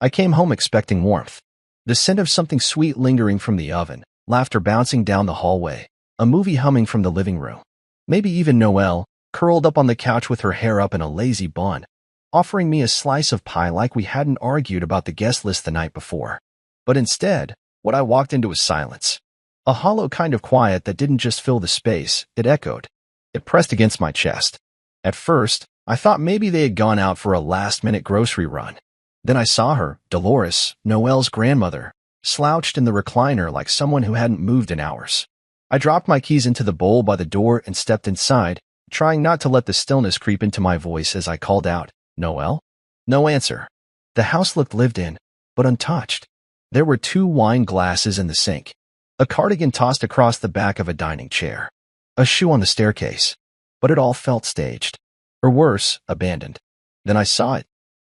I came home expecting warmth. The scent of something sweet lingering from the oven, laughter bouncing down the hallway, a movie humming from the living room. Maybe even Noelle, curled up on the couch with her hair up in a lazy bun, offering me a slice of pie like we hadn't argued about the guest list the night before. But instead, what I walked into was silence. A hollow kind of quiet that didn't just fill the space, it echoed. It pressed against my chest. At first, I thought maybe they had gone out for a last-minute grocery run. Then I saw her, Dolores, Noelle's grandmother, slouched in the recliner like someone who hadn't moved in hours. I dropped my keys into the bowl by the door and stepped inside, trying not to let the stillness creep into my voice as I called out, "Noelle?" No answer. The house looked lived in, but untouched. There were 2 wine glasses in the sink, a cardigan tossed across the back of a dining chair, a shoe on the staircase, but it all felt staged. Or worse, abandoned. Then I saw it.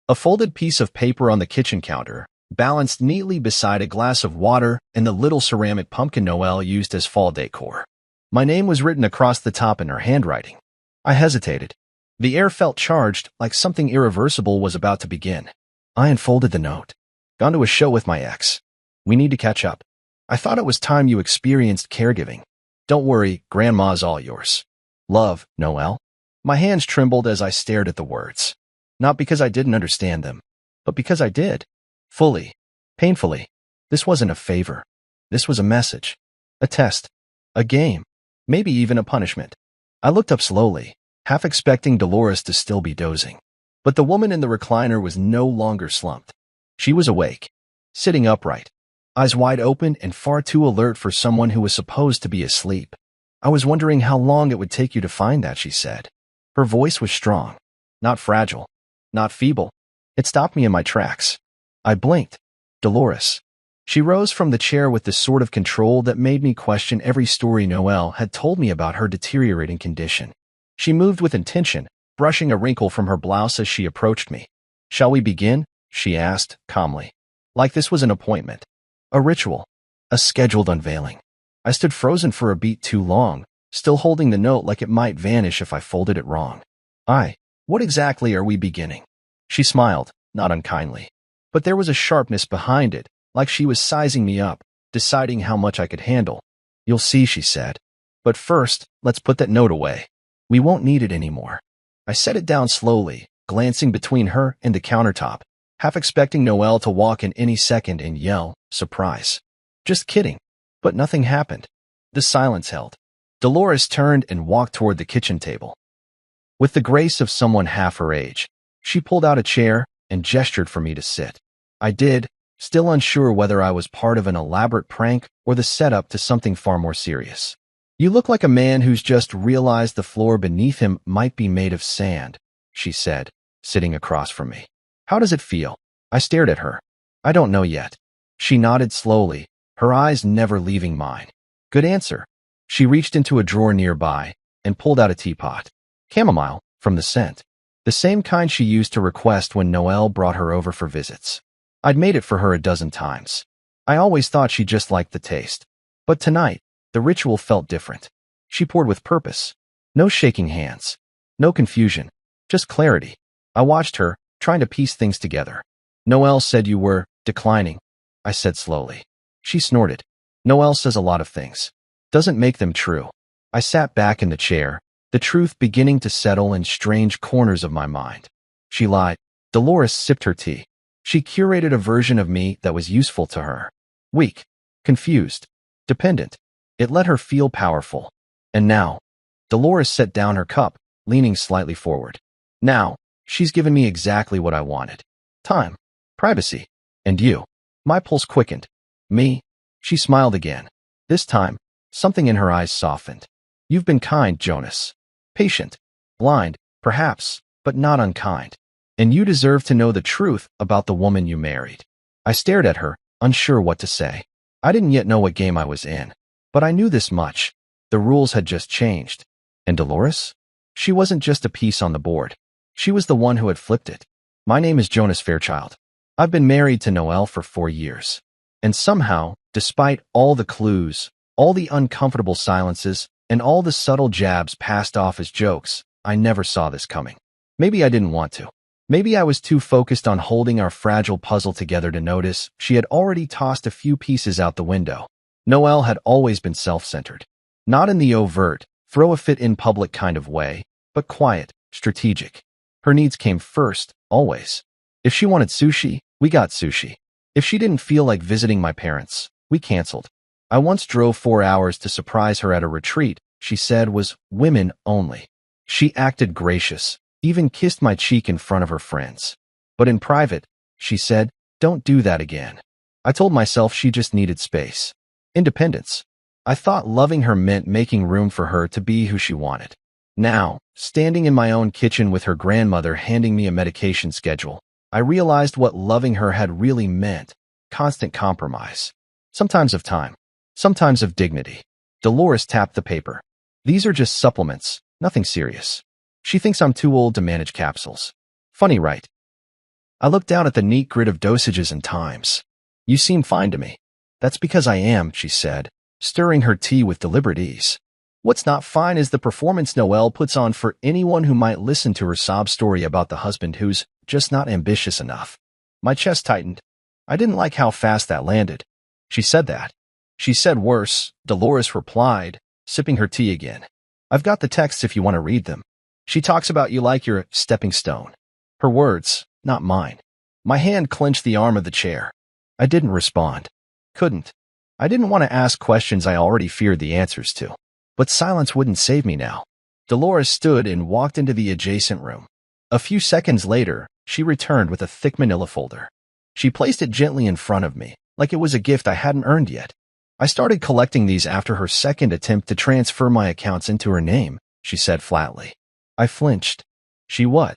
A folded piece of paper on the kitchen counter, balanced neatly beside a glass of water and the little ceramic pumpkin Noelle used as fall decor. My name was written across the top in her handwriting. I hesitated. The air felt charged, like something irreversible was about to begin. I unfolded the note. "Gone to a show with my ex. We need to catch up. I thought it was time you experienced caregiving. Don't worry, Grandma's all yours. Love, Noelle." My hands trembled as I stared at the words. Not because I didn't understand them, but because I did. Fully. Painfully. This wasn't a favor. This was a message. A test. A game. Maybe even a punishment. I looked up slowly, half expecting Dolores to still be dozing. But the woman in the recliner was no longer slumped. She was awake, sitting upright, eyes wide open and far too alert for someone who was supposed to be asleep. "I was wondering how long it would take you to find that," she said. Her voice was strong, not fragile, not feeble. It stopped me in my tracks. I blinked. Dolores. She rose from the chair with the sort of control that made me question every story Noelle had told me about her deteriorating condition. She moved with intention, brushing a wrinkle from her blouse as she approached me. "Shall we begin?" she asked, calmly. Like this was an appointment. A ritual. A scheduled unveiling. I stood frozen for a beat too long, still holding the note like it might vanish if I folded it wrong. What exactly are we beginning?" She smiled, not unkindly. But there was a sharpness behind it, like she was sizing me up, deciding how much I could handle. "You'll see," she said. "But first, let's put that note away. We won't need it anymore." I set it down slowly, glancing between her and the countertop, half expecting Noelle to walk in any second and yell, "Surprise." Just kidding. But nothing happened. The silence held. Dolores turned and walked toward the kitchen table. With the grace of someone half her age, she pulled out a chair and gestured for me to sit. I did, still unsure whether I was part of an elaborate prank or the setup to something far more serious. "You look like a man who's just realized the floor beneath him might be made of sand," she said, sitting across from me. "How does it feel?" I stared at her. "I don't know yet." She nodded slowly, her eyes never leaving mine. "Good answer." She reached into a drawer nearby and pulled out a teapot. Chamomile, from the scent. The same kind she used to request when Noelle brought her over for visits. I'd made it for her a dozen times. I always thought she just liked the taste. But tonight, the ritual felt different. She poured with purpose. No shaking hands. No confusion. Just clarity. I watched her, trying to piece things together. "Noelle said you were declining," I said slowly. She snorted. "Noelle says a lot of things. Doesn't make them true." I sat back in the chair, the truth beginning to settle in strange corners of my mind. She lied. Dolores sipped her tea. She curated a version of me that was useful to her. Weak, confused, dependent. It let her feel powerful. And now, Dolores set down her cup, leaning slightly forward. Now, she's given me exactly what I wanted. Time, privacy, and you. My pulse quickened. Me? She smiled again. This time, something in her eyes softened. "You've been kind, Jonas. Patient. Blind, perhaps, but not unkind. And you deserve to know the truth about the woman you married." I stared at her, unsure what to say. I didn't yet know what game I was in. But I knew this much. The rules had just changed. And Dolores? She wasn't just a piece on the board. She was the one who had flipped it. "My name is Jonas Fairchild. I've been married to Noelle for 4 years. And somehow, despite all the clues, all the uncomfortable silences, and all the subtle jabs passed off as jokes, I never saw this coming. Maybe I didn't want to. Maybe I was too focused on holding our fragile puzzle together to notice she had already tossed a few pieces out the window. Noelle had always been self-centered. Not in the overt, throw a fit in public kind of way, but quiet, strategic. Her needs came first, always. If she wanted sushi, we got sushi. If she didn't feel like visiting my parents, we canceled. I once drove 4 hours to surprise her at a retreat she said was women only. She acted gracious, even kissed my cheek in front of her friends. But in private, she said, "Don't do that again." I told myself she just needed space. Independence. I thought loving her meant making room for her to be who she wanted. Now, standing in my own kitchen with her grandmother handing me a medication schedule, I realized what loving her had really meant: constant compromise. Sometimes of time, sometimes of dignity. Dolores tapped the paper. "These are just supplements, nothing serious. She thinks I'm too old to manage capsules. Funny, right?" I looked down at the neat grid of dosages and times. "You seem fine to me." "That's because I am," she said, stirring her tea with deliberate ease. What's not fine is the performance Noelle puts on for anyone who might listen to her sob story about the husband who's just not ambitious enough. My chest tightened. I didn't like how fast that landed. She said that. She said worse, Dolores replied, sipping her tea again. "I've got the texts if you want to read them. She talks about you like you're a stepping stone." Her words, not mine. My hand clenched the arm of the chair. I didn't respond. Couldn't. I didn't want to ask questions I already feared the answers to. But silence wouldn't save me now. Dolores stood and walked into the adjacent room. A few seconds later, she returned with a thick manila folder. She placed it gently in front of me, like it was a gift I hadn't earned yet. "I started collecting these after her second attempt to transfer my accounts into her name," she said flatly. I flinched. "She what?"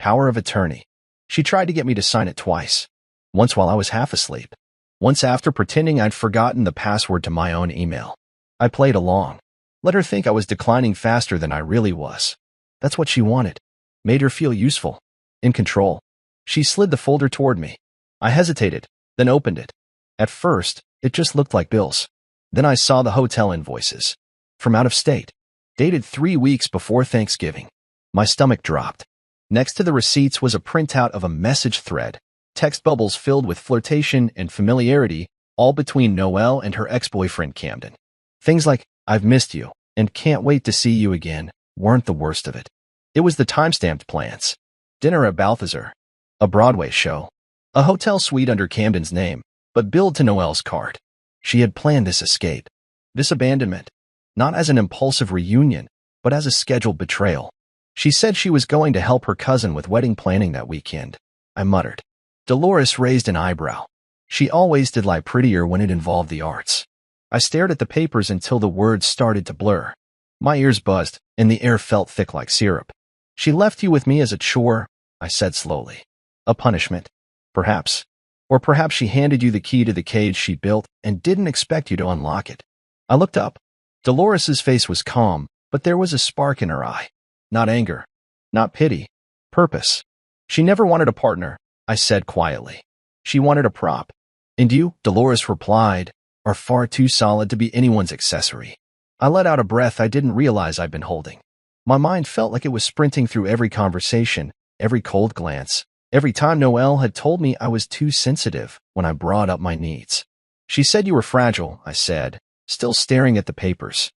"Power of attorney." She tried to get me to sign it twice. Once while I was half asleep. Once after pretending I'd forgotten the password to my own email. I played along. Let her think I was declining faster than I really was. That's what she wanted. Made her feel useful. In control. She slid the folder toward me. I hesitated, then opened it. At first, it just looked like bills. Then I saw the hotel invoices. From out of state. Dated 3 weeks before Thanksgiving. My stomach dropped. Next to the receipts was a printout of a message thread. Text bubbles filled with flirtation and familiarity, all between Noelle and her ex-boyfriend Camden. Things like, "I've missed you," and "can't wait to see you again," weren't the worst of it. It was the timestamped plans. Dinner at Balthazar. A Broadway show. A hotel suite under Camden's name, but billed to Noelle's card. She had planned this escape. This abandonment. Not as an impulsive reunion, but as a scheduled betrayal. She said she was going to help her cousin with wedding planning that weekend. I muttered. Dolores raised an eyebrow. She always did lie prettier when it involved the arts. I stared at the papers until the words started to blur. My ears buzzed, and the air felt thick like syrup. "She left you with me as a chore," I said slowly. "A punishment. Perhaps. Or perhaps she handed you the key to the cage she built and didn't expect you to unlock it." I looked up. Dolores's face was calm, but there was a spark in her eye. Not anger. Not pity. Purpose. "She never wanted a partner," I said quietly. "She wanted a prop. And you," Dolores replied, "are far too solid to be anyone's accessory." I let out a breath I didn't realize I'd been holding. My mind felt like it was sprinting through every conversation, every cold glance, every time Noelle had told me I was too sensitive when I brought up my needs. "She said you were fragile," I said, still staring at the papers.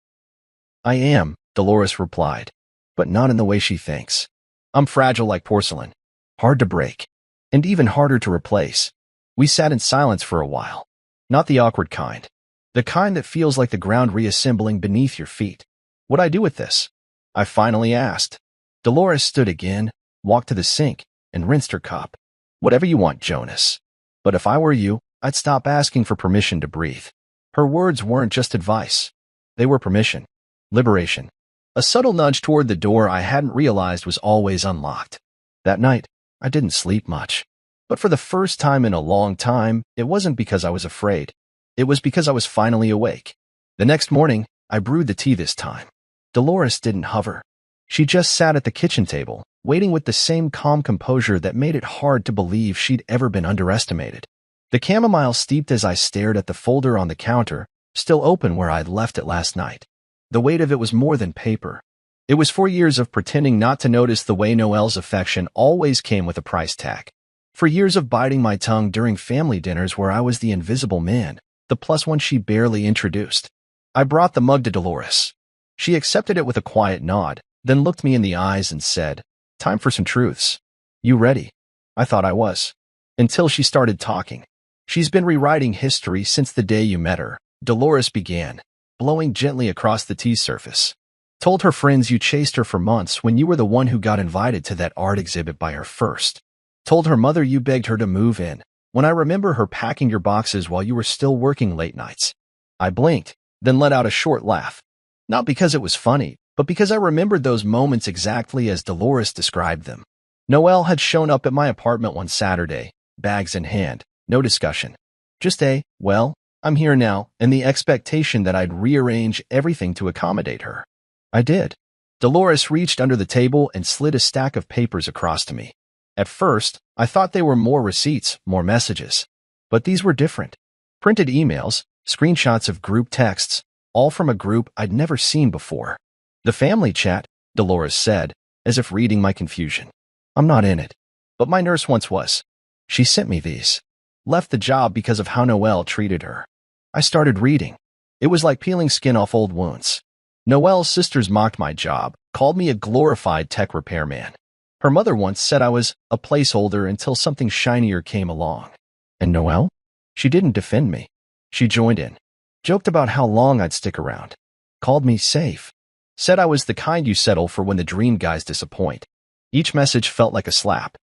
"I am," Dolores replied, "but not in the way she thinks. I'm fragile like porcelain. Hard to break. And even harder to replace." We sat in silence for a while. Not the awkward kind. The kind that feels like the ground reassembling beneath your feet. "What'd I do with this?" I finally asked. Dolores stood again, walked to the sink, and rinsed her cup. "Whatever you want, Jonas. But if I were you, I'd stop asking for permission to breathe." Her words weren't just advice. They were permission. Liberation. A subtle nudge toward the door I hadn't realized was always unlocked. That night, I didn't sleep much. But for the first time in a long time, it wasn't because I was afraid. It was because I was finally awake. The next morning, I brewed the tea this time. Dolores didn't hover. She just sat at the kitchen table, waiting with the same calm composure that made it hard to believe she'd ever been underestimated. The chamomile steeped as I stared at the folder on the counter, still open where I'd left it last night. The weight of it was more than paper. It was 4 years of pretending not to notice the way Noelle's affection always came with a price tag. For years of biting my tongue during family dinners where I was the invisible man, the plus one she barely introduced. I brought the mug to Dolores. She accepted it with a quiet nod, then looked me in the eyes and said, "Time for some truths. You ready?" I thought I was. Until she started talking. "She's been rewriting history since the day you met her," Dolores began, blowing gently across the tea surface. "Told her friends you chased her for months when you were the one who got invited to that art exhibit by her first. Told her mother you begged her to move in, when I remember her packing your boxes while you were still working late nights." I blinked, then let out a short laugh. Not because it was funny, but because I remembered those moments exactly as Dolores described them. Noelle had shown up at my apartment one Saturday, bags in hand, no discussion. Just well, I'm here now, and the expectation that I'd rearrange everything to accommodate her. I did. Dolores reached under the table and slid a stack of papers across to me. At first, I thought they were more receipts, more messages. But these were different. Printed emails, screenshots of group texts, all from a group I'd never seen before. "The family chat," Dolores said, as if reading my confusion. "I'm not in it. But my nurse once was. She sent me these. Left the job because of how Noelle treated her." I started reading. It was like peeling skin off old wounds. Noelle's sisters mocked my job, called me a glorified tech repairman. Her mother once said I was a placeholder until something shinier came along. And Noelle? She didn't defend me. She joined in. Joked about how long I'd stick around. Called me safe. Said I was the kind you settle for when the dream guys disappoint. Each message felt like a slap.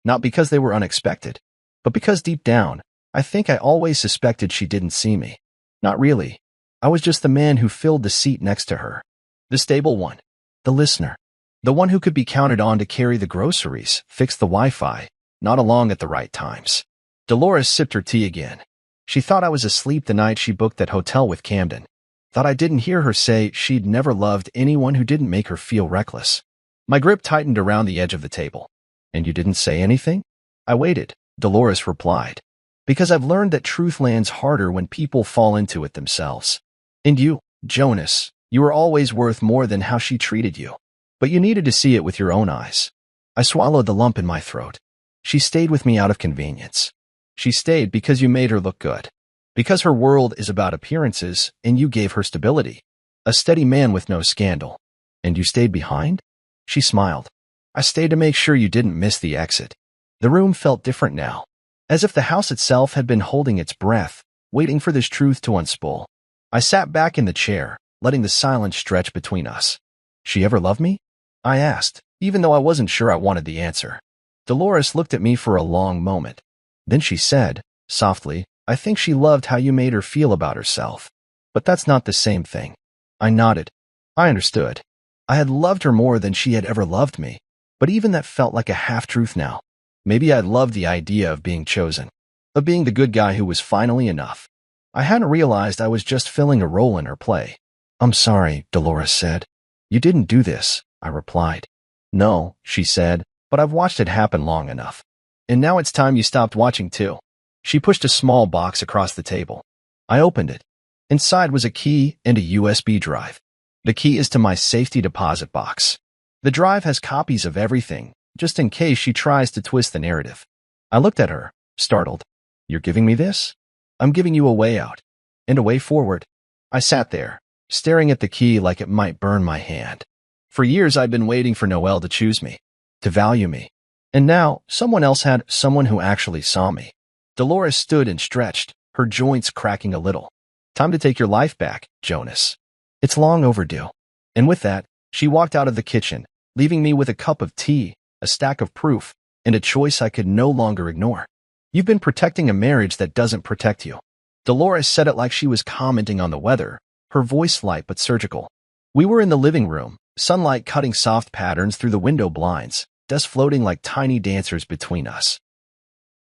Not because they were unexpected, but because deep down, I think I always suspected she didn't see me. Not really. I was just the man who filled the seat next to her. The stable one. The listener. The one who could be counted on to carry the groceries, fix the Wi-Fi, nod along at the right times. Dolores sipped her tea again. She thought I was asleep the night she booked that hotel with Camden. Thought I didn't hear her say she'd never loved anyone who didn't make her feel reckless. My grip tightened around the edge of the table. "And you didn't say anything?" "I waited," Dolores replied. "Because I've learned that truth lands harder when people fall into it themselves. And you, Jonas, you were always worth more than how she treated you. But you needed to see it with your own eyes." I swallowed the lump in my throat. She stayed with me out of convenience. She stayed because you made her look good. Because her world is about appearances, and you gave her stability. A steady man with no scandal. "And you stayed behind?" She smiled. "I stayed to make sure you didn't miss the exit." The room felt different now. As if the house itself had been holding its breath, waiting for this truth to unspool. I sat back in the chair, letting the silence stretch between us. "She ever loved me?" I asked, even though I wasn't sure I wanted the answer. Dolores looked at me for a long moment. Then she said, softly, "I think she loved how you made her feel about herself. But that's not the same thing." I nodded. I understood. I had loved her more than she had ever loved me, but even that felt like a half-truth now. Maybe I'd loved the idea of being chosen, of being the good guy who was finally enough. I hadn't realized I was just filling a role in her play. "I'm sorry," Dolores said. "You didn't do this," I replied. "No," she said, "but I've watched it happen long enough. And now it's time you stopped watching too." She pushed a small box across the table. I opened it. Inside was a key and a USB drive. The key is to my safety deposit box. The drive has copies of everything, just in case she tries to twist the narrative. I looked at her, startled. "You're giving me this?" "I'm giving you a way out. And a way forward." I sat there, staring at the key like it might burn my hand. For years I'd been waiting for Noelle to choose me, to value me. And now, someone else had someone who actually saw me. Dolores stood and stretched, her joints cracking a little. "Time to take your life back, Jonas. It's long overdue." And with that, she walked out of the kitchen, leaving me with a cup of tea, a stack of proof, and a choice I could no longer ignore. "You've been protecting a marriage that doesn't protect you." Dolores said it like she was commenting on the weather, her voice light but surgical. We were in the living room, sunlight cutting soft patterns through the window blinds, dust floating like tiny dancers between us.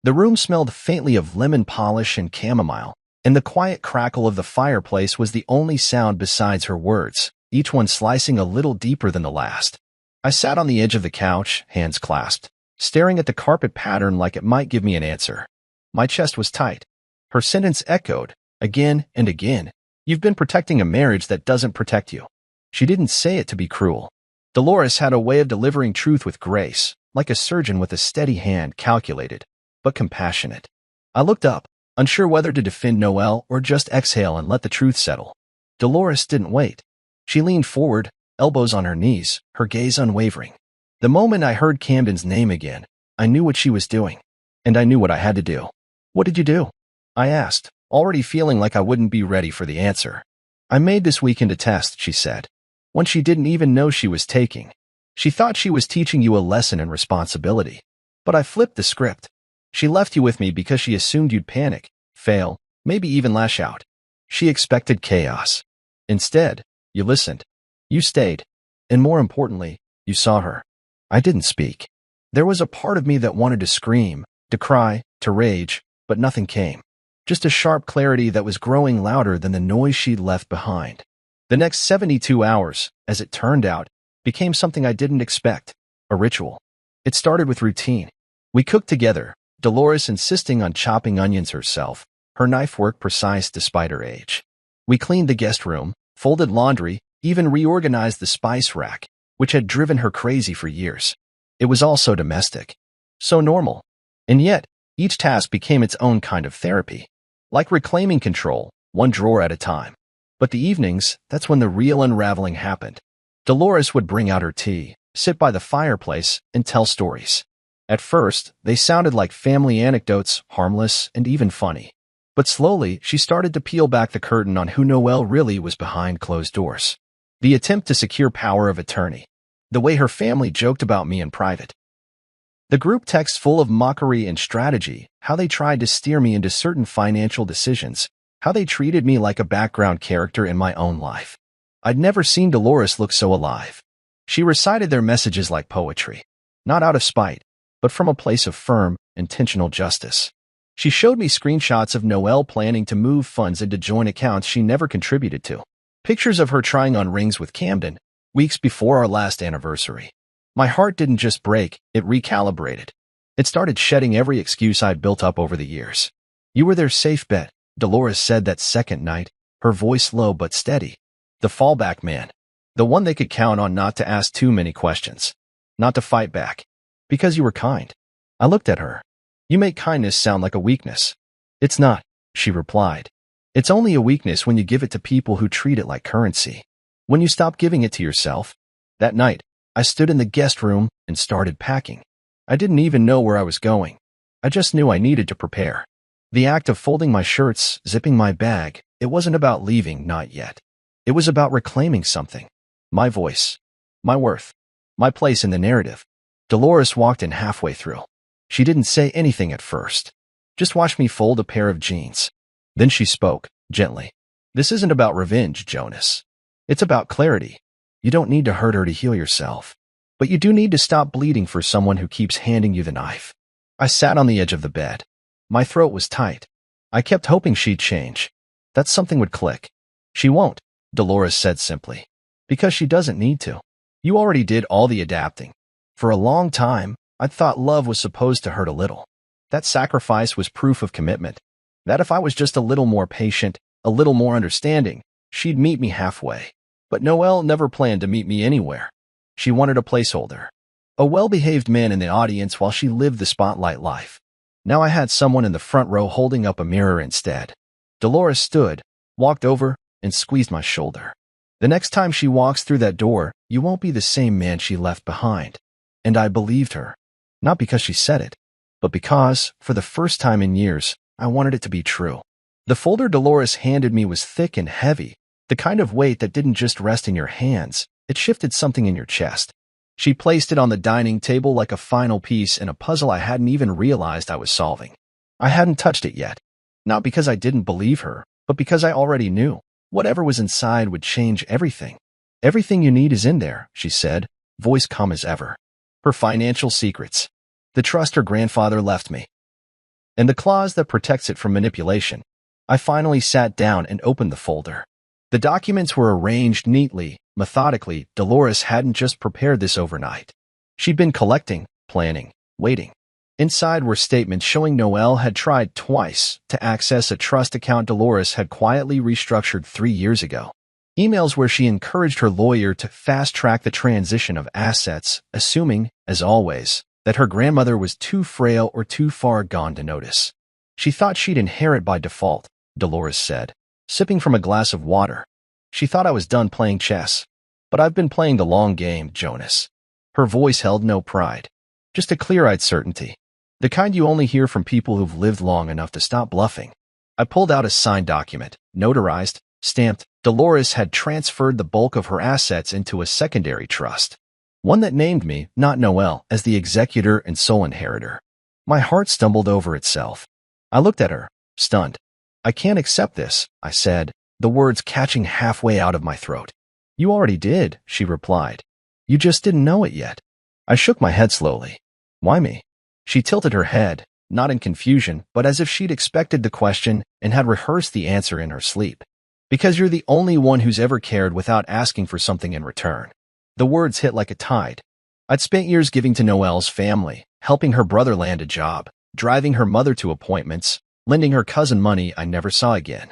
The room smelled faintly of lemon polish and chamomile, and the quiet crackle of the fireplace was the only sound besides her words, each one slicing a little deeper than the last. I sat on the edge of the couch, hands clasped, staring at the carpet pattern like it might give me an answer. My chest was tight. Her sentence echoed, again and again. "You've been protecting a marriage that doesn't protect you." She didn't say it to be cruel. Dolores had a way of delivering truth with grace, like a surgeon with a steady hand, calculated, but compassionate. I looked up, unsure whether to defend Noelle or just exhale and let the truth settle. Dolores didn't wait. She leaned forward, elbows on her knees, her gaze unwavering. The moment I heard Camden's name again, I knew what she was doing, and I knew what I had to do. "What did you do?" I asked, already feeling like I wouldn't be ready for the answer. "I made this weekend a test," she said. One she didn't even know she was taking. She thought she was teaching you a lesson in responsibility. But I flipped the script. She left you with me because she assumed you'd panic, fail, maybe even lash out. She expected chaos. Instead, you listened. You stayed. And more importantly, you saw her. I didn't speak. There was a part of me that wanted to scream, to cry, to rage, but nothing came. Just a sharp clarity that was growing louder than the noise she'd left behind. The next 72 hours, as it turned out, became something I didn't expect, a ritual. It started with routine. We cooked together, Dolores insisting on chopping onions herself, her knife work precise despite her age. We cleaned the guest room, folded laundry, even reorganized the spice rack, which had driven her crazy for years. It was all so domestic, so normal. And yet, each task became its own kind of therapy, like reclaiming control, one drawer at a time. But the evenings, that's when the real unraveling happened. Dolores would bring out her tea, sit by the fireplace, and tell stories. At first, they sounded like family anecdotes, harmless and even funny. But slowly, she started to peel back the curtain on who Noelle really was behind closed doors. The attempt to secure power of attorney. The way her family joked about me in private. The group texts full of mockery and strategy, how they tried to steer me into certain financial decisions, how they treated me like a background character in my own life. I'd never seen Dolores look so alive. She recited their messages like poetry, not out of spite, but from a place of firm, intentional justice. She showed me screenshots of Noelle planning to move funds into joint accounts she never contributed to. Pictures of her trying on rings with Camden, weeks before our last anniversary. My heart didn't just break, it recalibrated. It started shedding every excuse I'd built up over the years. "You were their safe bet," Dolores said that second night, her voice low but steady. "The fallback man. The one they could count on not to ask too many questions. Not to fight back. Because you were kind." I looked at her. "You make kindness sound like a weakness." "It's not," she replied. "It's only a weakness when you give it to people who treat it like currency. When you stop giving it to yourself." That night, I stood in the guest room and started packing. I didn't even know where I was going. I just knew I needed to prepare. The act of folding my shirts, zipping my bag, it wasn't about leaving, not yet. It was about reclaiming something. My voice. My worth. My place in the narrative. Dolores walked in halfway through. She didn't say anything at first. Just watched me fold a pair of jeans. Then she spoke, gently. "This isn't about revenge, Jonas. It's about clarity. You don't need to hurt her to heal yourself. But you do need to stop bleeding for someone who keeps handing you the knife." I sat on the edge of the bed. My throat was tight. I kept hoping she'd change. That something would click. "She won't," Dolores said simply. "Because she doesn't need to. You already did all the adapting. For a long time, I'd thought love was supposed to hurt a little. That sacrifice was proof of commitment. That if I was just a little more patient, a little more understanding, she'd meet me halfway. But Noelle never planned to meet me anywhere. She wanted a placeholder. A well-behaved man in the audience while she lived the spotlight life. Now I had someone in the front row holding up a mirror instead. Dolores stood, walked over, and squeezed my shoulder. "The next time she walks through that door, you won't be the same man she left behind." And I believed her. Not because she said it, but because, for the first time in years, I wanted it to be true. The folder Dolores handed me was thick and heavy, the kind of weight that didn't just rest in your hands, it shifted something in your chest. She placed it on the dining table like a final piece in a puzzle I hadn't even realized I was solving. I hadn't touched it yet. Not because I didn't believe her, but because I already knew. Whatever was inside would change everything. "Everything you need is in there," she said, voice calm as ever. Her financial secrets. The trust her grandfather left me. And the clause that protects it from manipulation. I finally sat down and opened the folder. The documents were arranged neatly, methodically. Dolores hadn't just prepared this overnight. She'd been collecting, planning, waiting. Inside were statements showing Noelle had tried twice to access a trust account Dolores had quietly restructured 3 years ago. Emails where she encouraged her lawyer to fast-track the transition of assets, assuming, as always, that her grandmother was too frail or too far gone to notice. She thought she'd inherit by default, Dolores said, sipping from a glass of water. She thought I was done playing chess. But I've been playing the long game, Jonas. Her voice held no pride, just a clear-eyed certainty. The kind you only hear from people who've lived long enough to stop bluffing. I pulled out a signed document, notarized, stamped. Dolores had transferred the bulk of her assets into a secondary trust. One that named me, not Noelle, as the executor and sole inheritor. My heart stumbled over itself. I looked at her, stunned. I can't accept this, I said, the words catching halfway out of my throat. You already did, she replied. You just didn't know it yet. I shook my head slowly. Why me? She tilted her head, not in confusion, but as if she'd expected the question and had rehearsed the answer in her sleep. Because you're the only one who's ever cared without asking for something in return. The words hit like a tide. I'd spent years giving to Noelle's family, helping her brother land a job, driving her mother to appointments, lending her cousin money I never saw again.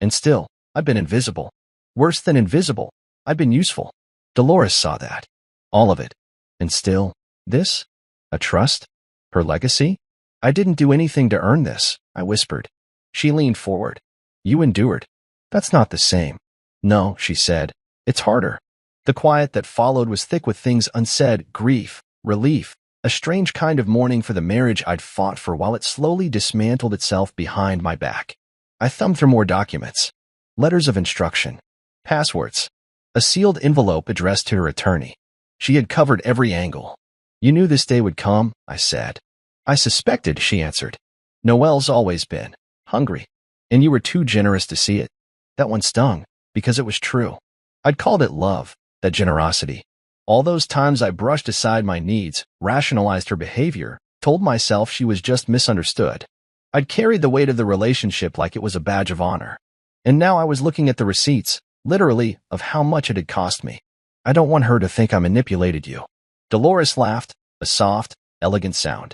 And still, I've been invisible. Worse than invisible, I've been useful. Dolores saw that. All of it. And still, this? A trust? Her legacy? I didn't do anything to earn this, I whispered. She leaned forward. You endured. That's not the same. No, she said. It's harder. The quiet that followed was thick with things unsaid, grief, relief, a strange kind of mourning for the marriage I'd fought for while it slowly dismantled itself behind my back. I thumbed through more documents. Letters of instruction. Passwords. A sealed envelope addressed to her attorney. She had covered every angle. You knew this day would come, I said. I suspected, she answered. Noelle's always been hungry, and you were too generous to see it. That one stung, because it was true. I'd called it love, that generosity. All those times I brushed aside my needs, rationalized her behavior, told myself she was just misunderstood. I'd carried the weight of the relationship like it was a badge of honor. And now I was looking at the receipts, literally, of how much it had cost me. I don't want her to think I manipulated you. Dolores laughed, a soft, elegant sound.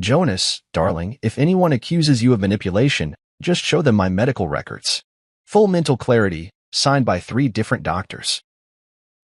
Jonas, darling, if anyone accuses you of manipulation, just show them my medical records. Full mental clarity, signed by 3 different doctors.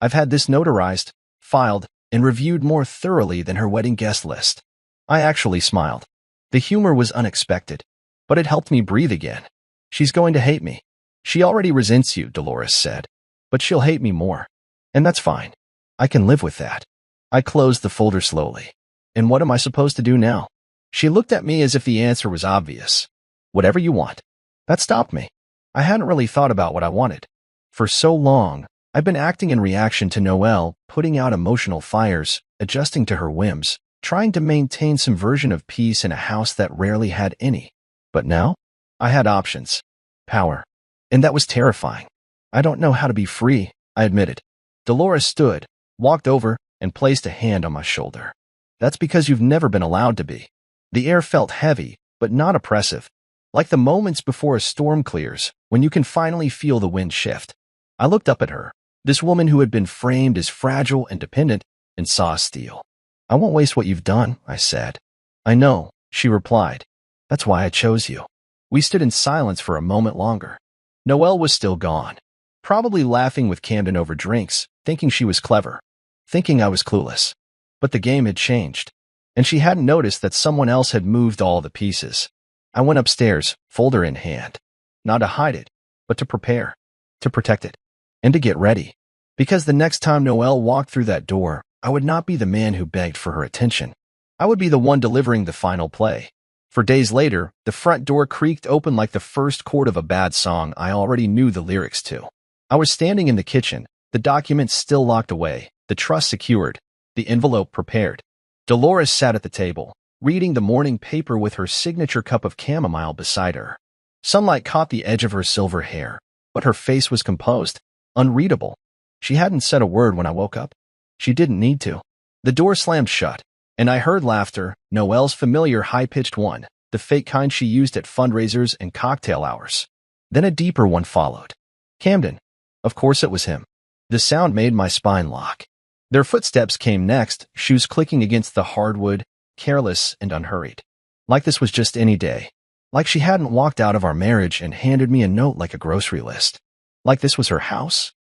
I've had this notarized, filed, and reviewed more thoroughly than her wedding guest list. I actually smiled. The humor was unexpected, but it helped me breathe again. She's going to hate me. She already resents you, Dolores said, but she'll hate me more. And that's fine. I can live with that. I closed the folder slowly. And what am I supposed to do now? She looked at me as if the answer was obvious. Whatever you want. That stopped me. I hadn't really thought about what I wanted. For so long, I've been acting in reaction to Noelle, putting out emotional fires, adjusting to her whims, trying to maintain some version of peace in a house that rarely had any. But now, I had options. Power. And that was terrifying. I don't know how to be free, I admitted. Dolores stood, walked over, and placed a hand on my shoulder. That's because you've never been allowed to be. The air felt heavy, but not oppressive. Like the moments before a storm clears, when you can finally feel the wind shift. I looked up at her, this woman who had been framed as fragile and dependent, and saw steel. I won't waste what you've done, I said. I know, she replied. That's why I chose you. We stood in silence for a moment longer. Noelle was still gone, probably laughing with Camden over drinks, thinking she was clever, thinking I was clueless. But the game had changed, and she hadn't noticed that someone else had moved all the pieces. I went upstairs, folder in hand. Not to hide it, but to prepare, to protect it, and to get ready. Because the next time Noelle walked through that door, I would not be the man who begged for her attention. I would be the one delivering the final play. For days later, the front door creaked open like the first chord of a bad song I already knew the lyrics to. I was standing in the kitchen, the documents still locked away, the trust secured, the envelope prepared. Dolores sat at the table, reading the morning paper with her signature cup of chamomile beside her. Sunlight caught the edge of her silver hair, but her face was composed, unreadable. She hadn't said a word when I woke up. She didn't need to. The door slammed shut, and I heard laughter, Noelle's familiar high-pitched one, the fake kind she used at fundraisers and cocktail hours. Then a deeper one followed. Camden. Of course it was him. The sound made my spine lock. Their footsteps came next, shoes clicking against the hardwood, careless and unhurried. Like this was just any day. Like she hadn't walked out of our marriage and handed me a note like a grocery list. Like this was her house.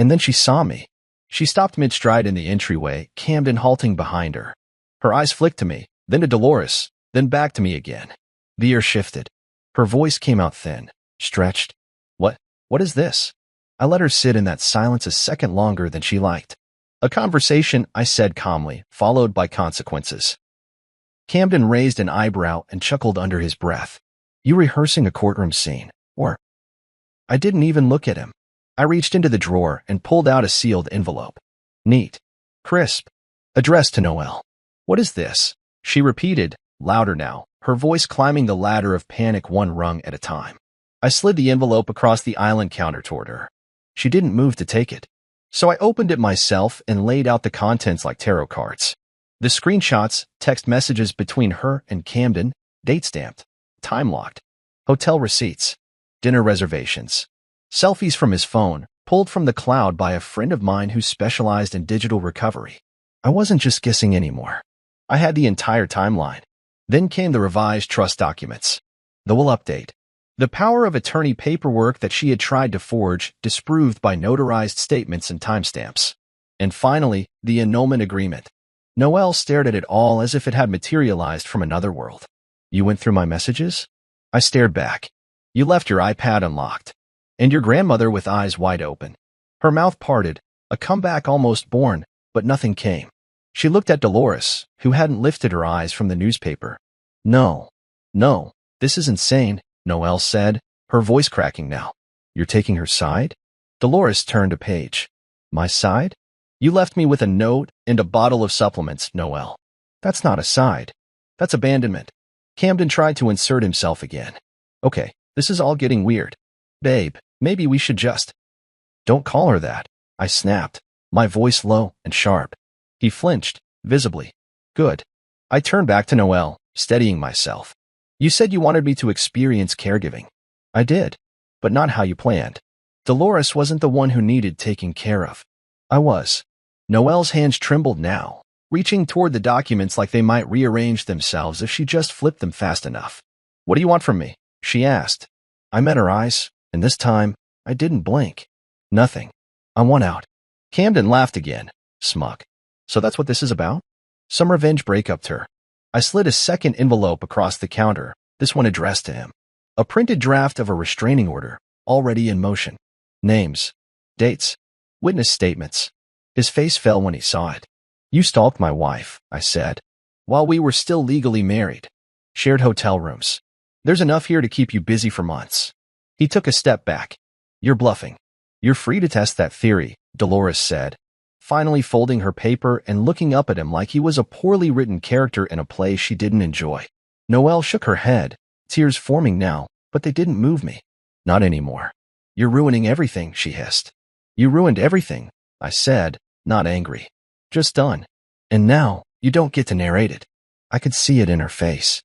And then she saw me. She stopped mid-stride in the entryway, Camden halting behind her. Her eyes flicked to me, then to Dolores, then back to me again. The air shifted. Her voice came out thin, stretched. What is this? I let her sit in that silence a second longer than she liked. A conversation, I said calmly, followed by consequences. Camden raised an eyebrow and chuckled under his breath. You rehearsing a courtroom scene, or? I didn't even look at him. I reached into the drawer and pulled out a sealed envelope. Neat. Crisp. Addressed to Noelle. What is this? She repeated, louder now, her voice climbing the ladder of panic one rung at a time. I slid the envelope across the island counter toward her. She didn't move to take it. So I opened it myself and laid out the contents like tarot cards. The screenshots, text messages between her and Camden, date-stamped, time-locked, hotel receipts, dinner reservations, selfies from his phone, pulled from the cloud by a friend of mine who specialized in digital recovery. I wasn't just guessing anymore. I had the entire timeline. Then came the revised trust documents. The will update. The power of attorney paperwork that she had tried to forge, disproved by notarized statements and timestamps. And finally, the annulment agreement. Noelle stared at it all as if it had materialized from another world. You went through my messages? I stared back. You left your iPad unlocked. And your grandmother with eyes wide open. Her mouth parted, a comeback almost born, but nothing came. She looked at Dolores, who hadn't lifted her eyes from the newspaper. No, this is insane, Noelle said, her voice cracking now. You're taking her side? Dolores turned a page. My side? You left me with a note and a bottle of supplements, Noelle. That's not a side. That's abandonment. Camden tried to insert himself again. Okay, this is all getting weird. Babe, maybe we should just... Don't call her that, I snapped, my voice low and sharp. He flinched, visibly. Good. I turned back to Noelle, steadying myself. You said you wanted me to experience caregiving. I did, but not how you planned. Dolores wasn't the one who needed taking care of. I was. Noelle's hands trembled now, reaching toward the documents like they might rearrange themselves if she just flipped them fast enough. What do you want from me? She asked. I met her eyes, and this time, I didn't blink. Nothing. I want out. Camden laughed again, smug. So that's what this is about? Some revenge breakup to her. I slid a second envelope across the counter, this one addressed to him. A printed draft of a restraining order, already in motion. Names, dates, witness statements. His face fell when he saw it. You stalked my wife, I said. While we were still legally married. Shared hotel rooms. There's enough here to keep you busy for months. He took a step back. You're bluffing. You're free to test that theory, Dolores said, finally folding her paper and looking up at him like he was a poorly written character in a play she didn't enjoy. Noelle shook her head, tears forming now, but they didn't move me. Not anymore. You're ruining everything, she hissed. You ruined everything, I said, not angry. Just done. And now, you don't get to narrate it. I could see it in her face.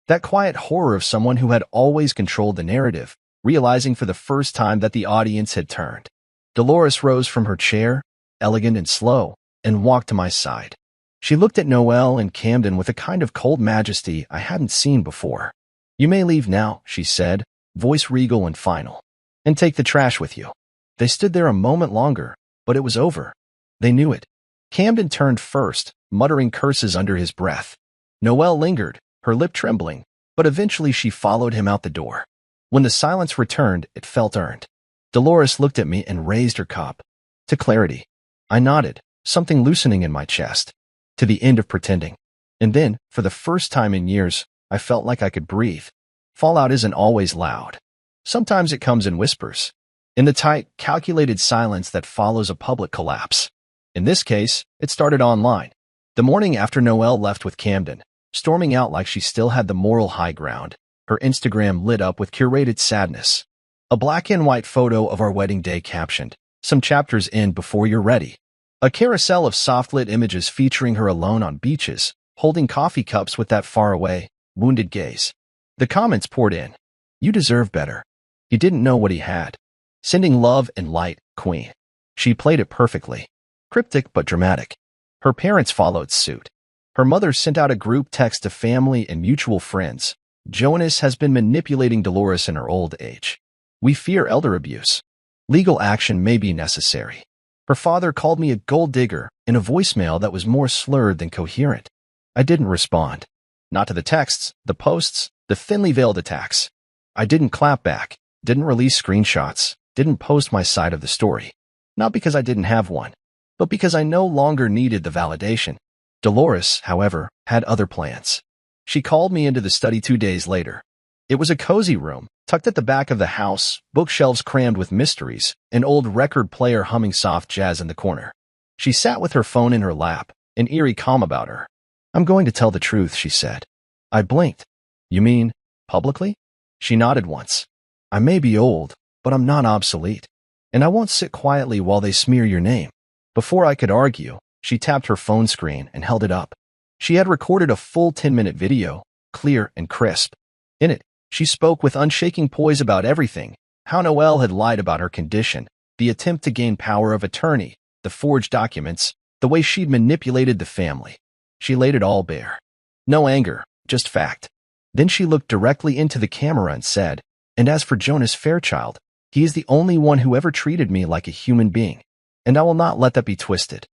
That quiet horror of someone who had always controlled the narrative, realizing for the first time that the audience had turned. Dolores rose from her chair, elegant and slow, and walked to my side. She looked at Noelle and Camden with a kind of cold majesty I hadn't seen before. You may leave now, she said, voice regal and final. And take the trash with you. They stood there a moment longer, but it was over. They knew it. Camden turned first, muttering curses under his breath. Noelle lingered, her lip trembling, but eventually she followed him out the door. When the silence returned, it felt earned. Dolores looked at me and raised her cup. To clarity. I nodded, something loosening in my chest. To the end of pretending. And then, for the first time in years, I felt like I could breathe. Fallout isn't always loud. Sometimes it comes in whispers. In the tight, calculated silence that follows a public collapse. In this case, it started online. The morning after Noelle left with Camden, storming out like she still had the moral high ground, her Instagram lit up with curated sadness. A black and white photo of our wedding day captioned, "Some chapters end before you're ready." A carousel of soft-lit images featuring her alone on beaches, holding coffee cups with that faraway, wounded gaze. The comments poured in. You deserve better. He didn't know what he had. Sending love and light, Queen. She played it perfectly. Cryptic but dramatic. Her parents followed suit. Her mother sent out a group text to family and mutual friends. Jonas has been manipulating Dolores in her old age. We fear elder abuse. Legal action may be necessary. Her father called me a gold digger in a voicemail that was more slurred than coherent. I didn't respond. Not to the texts, the posts, the thinly veiled attacks. I didn't clap back, didn't release screenshots, didn't post my side of the story. Not because I didn't have one, but because I no longer needed the validation. Dolores, however, had other plans. She called me into the study 2 days later. It was a cozy room, tucked at the back of the house, bookshelves crammed with mysteries, an old record player humming soft jazz in the corner. She sat with her phone in her lap, an eerie calm about her. "I'm going to tell the truth," she said. I blinked. "You mean, publicly?" She nodded once. "I may be old, but I'm not obsolete. And I won't sit quietly while they smear your name." Before I could argue, she tapped her phone screen and held it up. She had recorded a full 10-minute video, clear and crisp. In it, she spoke with unshaking poise about everything: how Noelle had lied about her condition, the attempt to gain power of attorney, the forged documents, the way she'd manipulated the family. She laid it all bare. No anger, just fact. Then she looked directly into the camera and said, "And as for Jonas Fairchild, he is the only one who ever treated me like a human being, and I will not let that be twisted."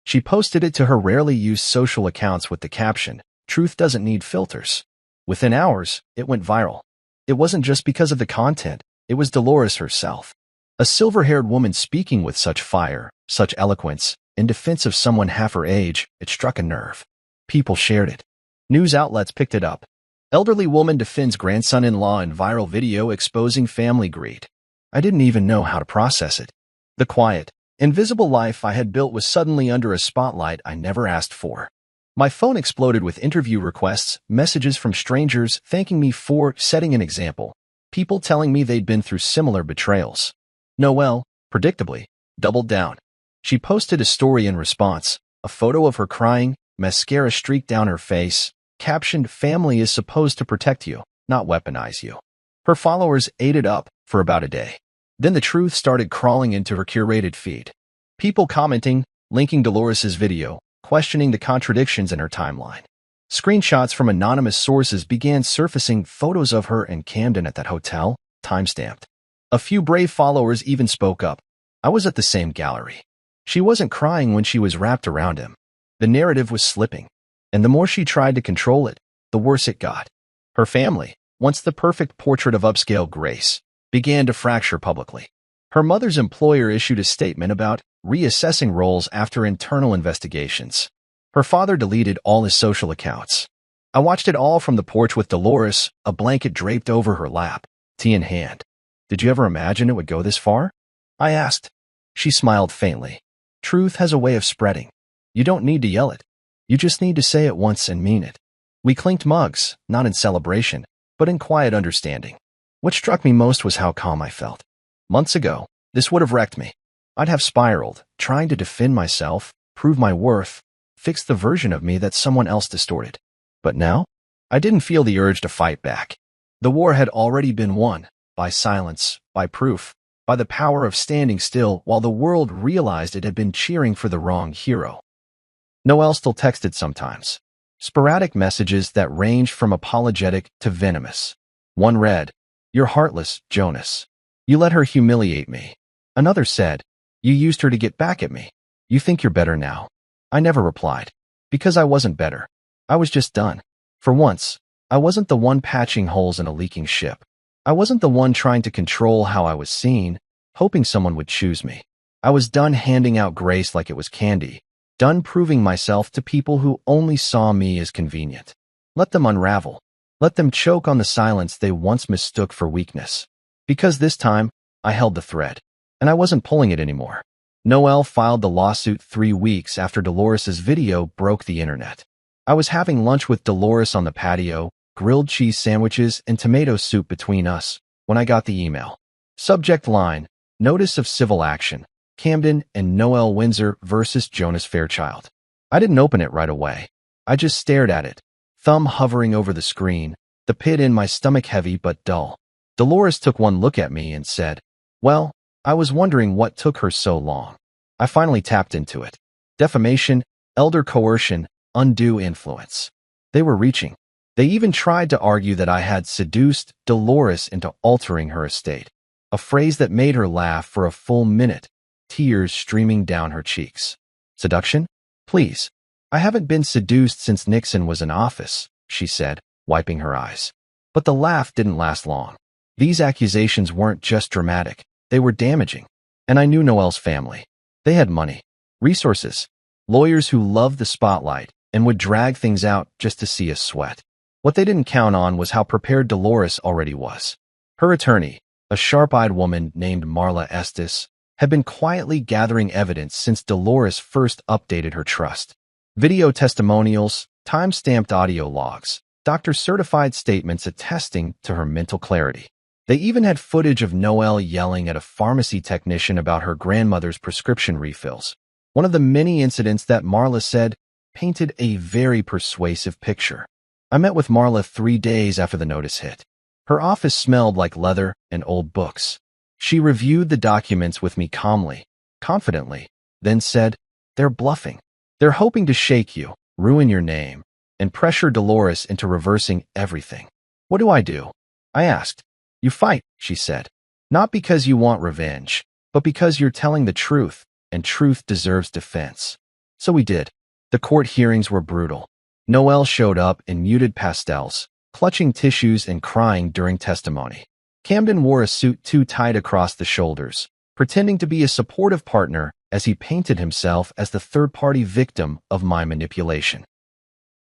She posted it to her rarely used social accounts with the caption, "Truth doesn't need filters." Within hours, it went viral. It wasn't just because of the content, it was Dolores herself. A silver-haired woman speaking with such fire, such eloquence, in defense of someone half her age. It struck a nerve. People shared it. News outlets picked it up. Elderly woman defends grandson-in-law in viral video exposing family greed. I didn't even know how to process it. The quiet, invisible life I had built was suddenly under a spotlight I never asked for. My phone exploded with interview requests, messages from strangers thanking me for setting an example, people telling me they'd been through similar betrayals. Noelle, predictably, doubled down. She posted a story in response, a photo of her crying, mascara streaked down her face, captioned, "Family is supposed to protect you, not weaponize you." Her followers ate it up for about a day. Then the truth started crawling into her curated feed. People commenting, linking Dolores's video, questioning the contradictions in her timeline. Screenshots from anonymous sources began surfacing, photos of her and Camden at that hotel, timestamped. A few brave followers even spoke up. I was at the same gallery. She wasn't crying when she was wrapped around him. The narrative was slipping, and the more she tried to control it, the worse it got. Her family, once the perfect portrait of upscale grace, began to fracture publicly. Her mother's employer issued a statement about reassessing roles after internal investigations. Her father deleted all his social accounts. I watched it all from the porch with Dolores, a blanket draped over her lap, tea in hand. "Did you ever imagine it would go this far?" I asked. She smiled faintly. "Truth has a way of spreading. You don't need to yell it. You just need to say it once and mean it." We clinked mugs, not in celebration, but in quiet understanding. What struck me most was how calm I felt. Months ago, this would have wrecked me. I'd have spiraled, trying to defend myself, prove my worth, fix the version of me that someone else distorted. But now, I didn't feel the urge to fight back. The war had already been won, by silence, by proof, by the power of standing still while the world realized it had been cheering for the wrong hero. Noelle still texted sometimes. Sporadic messages that ranged from apologetic to venomous. One read, "You're heartless, Jonas. You let her humiliate me." Another said, "You used her to get back at me. You think you're better now." I never replied, because I wasn't better. I was just done. For once, I wasn't the one patching holes in a leaking ship. I wasn't the one trying to control how I was seen, hoping someone would choose me. I was done handing out grace like it was candy, done proving myself to people who only saw me as convenient. Let them unravel. Let them choke on the silence they once mistook for weakness. Because this time, I held the thread, and I wasn't pulling it anymore. Noelle filed the lawsuit 3 weeks after Dolores's video broke the internet. I was having lunch with Dolores on the patio, grilled cheese sandwiches and tomato soup between us, when I got the email. Subject line, "Notice of Civil Action, Camden and Noelle Windsor versus Jonas Fairchild." I didn't open it right away. I just stared at it, thumb hovering over the screen, the pit in my stomach heavy but dull. Dolores took one look at me and said, "Well, I was wondering what took her so long." I finally tapped into it. Defamation, elder coercion, undue influence. They were reaching. They even tried to argue that I had seduced Dolores into altering her estate. a phrase that made her laugh for a full minute, tears streaming down her cheeks. Seduction? Please. I haven't been seduced since Nixon was in office, she said, wiping her eyes. But the laugh didn't last long. These accusations weren't just dramatic, they were damaging. And I knew Noelle's family. They had money, resources, lawyers who loved the spotlight and would drag things out just to see us sweat. What they didn't count on was how prepared Dolores already was. Her attorney, a sharp-eyed woman named Marla Estes, had been quietly gathering evidence since Dolores first updated her trust. Video testimonials, time-stamped audio logs, doctor-certified statements attesting to her mental clarity. They even had footage of Noelle yelling at a pharmacy technician about her grandmother's prescription refills. One of the many incidents that Marla said painted a very persuasive picture. I met with Marla 3 days after the notice hit. Her office smelled like leather and old books. She reviewed the documents with me calmly, confidently, then said, "They're bluffing. They're hoping to shake you, ruin your name, and pressure Dolores into reversing everything." "What do I do?" I asked. "You fight," she said. "Not because you want revenge, but because you're telling the truth, and truth deserves defense." So we did. The court hearings were brutal. Noelle showed up in muted pastels, clutching tissues and crying during testimony. Camden wore a suit too tight across the shoulders, pretending to be a supportive partner as he painted himself as the third-party victim of my manipulation.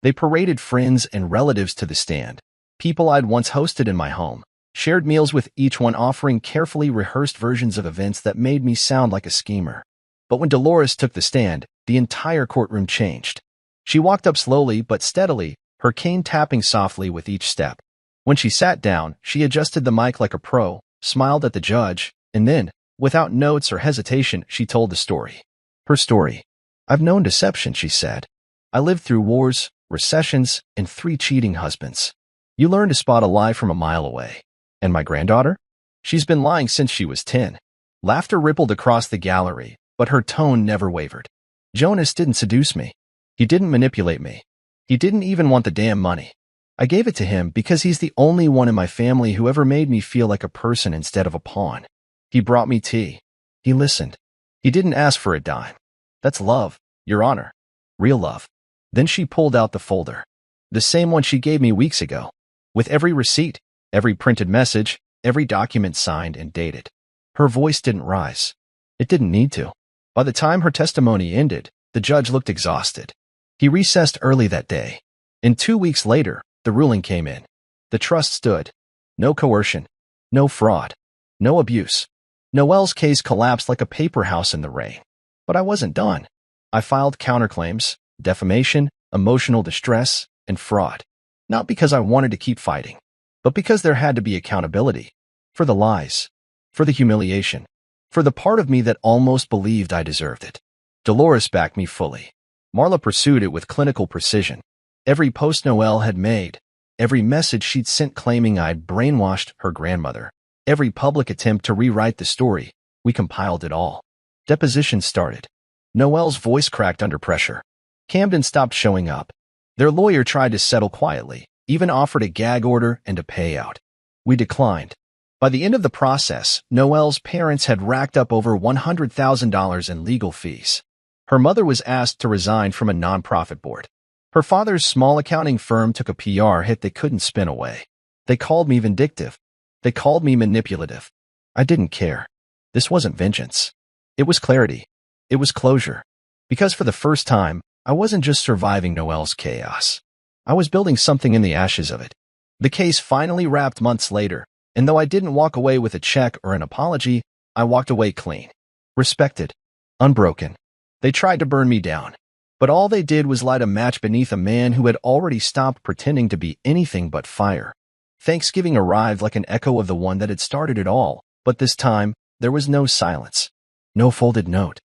They paraded friends and relatives to the stand, people I'd once hosted in my home, shared meals with each one offering carefully rehearsed versions of events that made me sound like a schemer. But when Dolores took the stand, the entire courtroom changed. She walked up slowly but steadily, her cane tapping softly with each step. When she sat down, she adjusted the mic like a pro, smiled at the judge, and then, without notes or hesitation, she told the story. Her story. "I've known deception," she said. "I lived through wars, recessions, and 3 cheating husbands. You learn to spot a lie from a mile away. And my granddaughter? She's been lying since she was 10. Laughter rippled across the gallery, but her tone never wavered. "Jonas didn't seduce me. He didn't manipulate me. He didn't even want the damn money. I gave it to him because he's the only one in my family who ever made me feel like a person instead of a pawn. He brought me tea. He listened. He didn't ask for a dime. That's love, Your Honor. Real love." Then she pulled out the folder. The same one she gave me weeks ago. With every receipt, every printed message, every document signed and dated. Her voice didn't rise. It didn't need to. By the time her testimony ended, the judge looked exhausted. He recessed early that day. And 2 weeks later, the ruling came in. The trust stood. No coercion. No fraud. No abuse. Noelle's case collapsed like a paper house in the rain. But I wasn't done. I filed counterclaims, defamation, emotional distress, and fraud. Not because I wanted to keep fighting, but because there had to be accountability. For the lies. For the humiliation. For the part of me that almost believed I deserved it. Dolores backed me fully. Marla pursued it with clinical precision. Every post Noelle had made, every message she'd sent claiming I'd brainwashed her grandmother, every public attempt to rewrite the story, we compiled it all. Depositions started. Noelle's voice cracked under pressure. Camden stopped showing up. Their lawyer tried to settle quietly, even offered a gag order and a payout. We declined. By the end of the process, Noelle's parents had racked up over $100,000 in legal fees. Her mother was asked to resign from a nonprofit board. Her father's small accounting firm took a PR hit they couldn't spin away. They called me vindictive. They called me manipulative. I didn't care. This wasn't vengeance. It was clarity. It was closure. Because for the first time, I wasn't just surviving Noelle's chaos. I was building something in the ashes of it. The case finally wrapped months later, and though I didn't walk away with a check or an apology, I walked away clean. Respected. Unbroken. They tried to burn me down. But all they did was light a match beneath a man who had already stopped pretending to be anything but fire. Thanksgiving arrived like an echo of the one that had started it all, but this time, there was no silence. No folded note.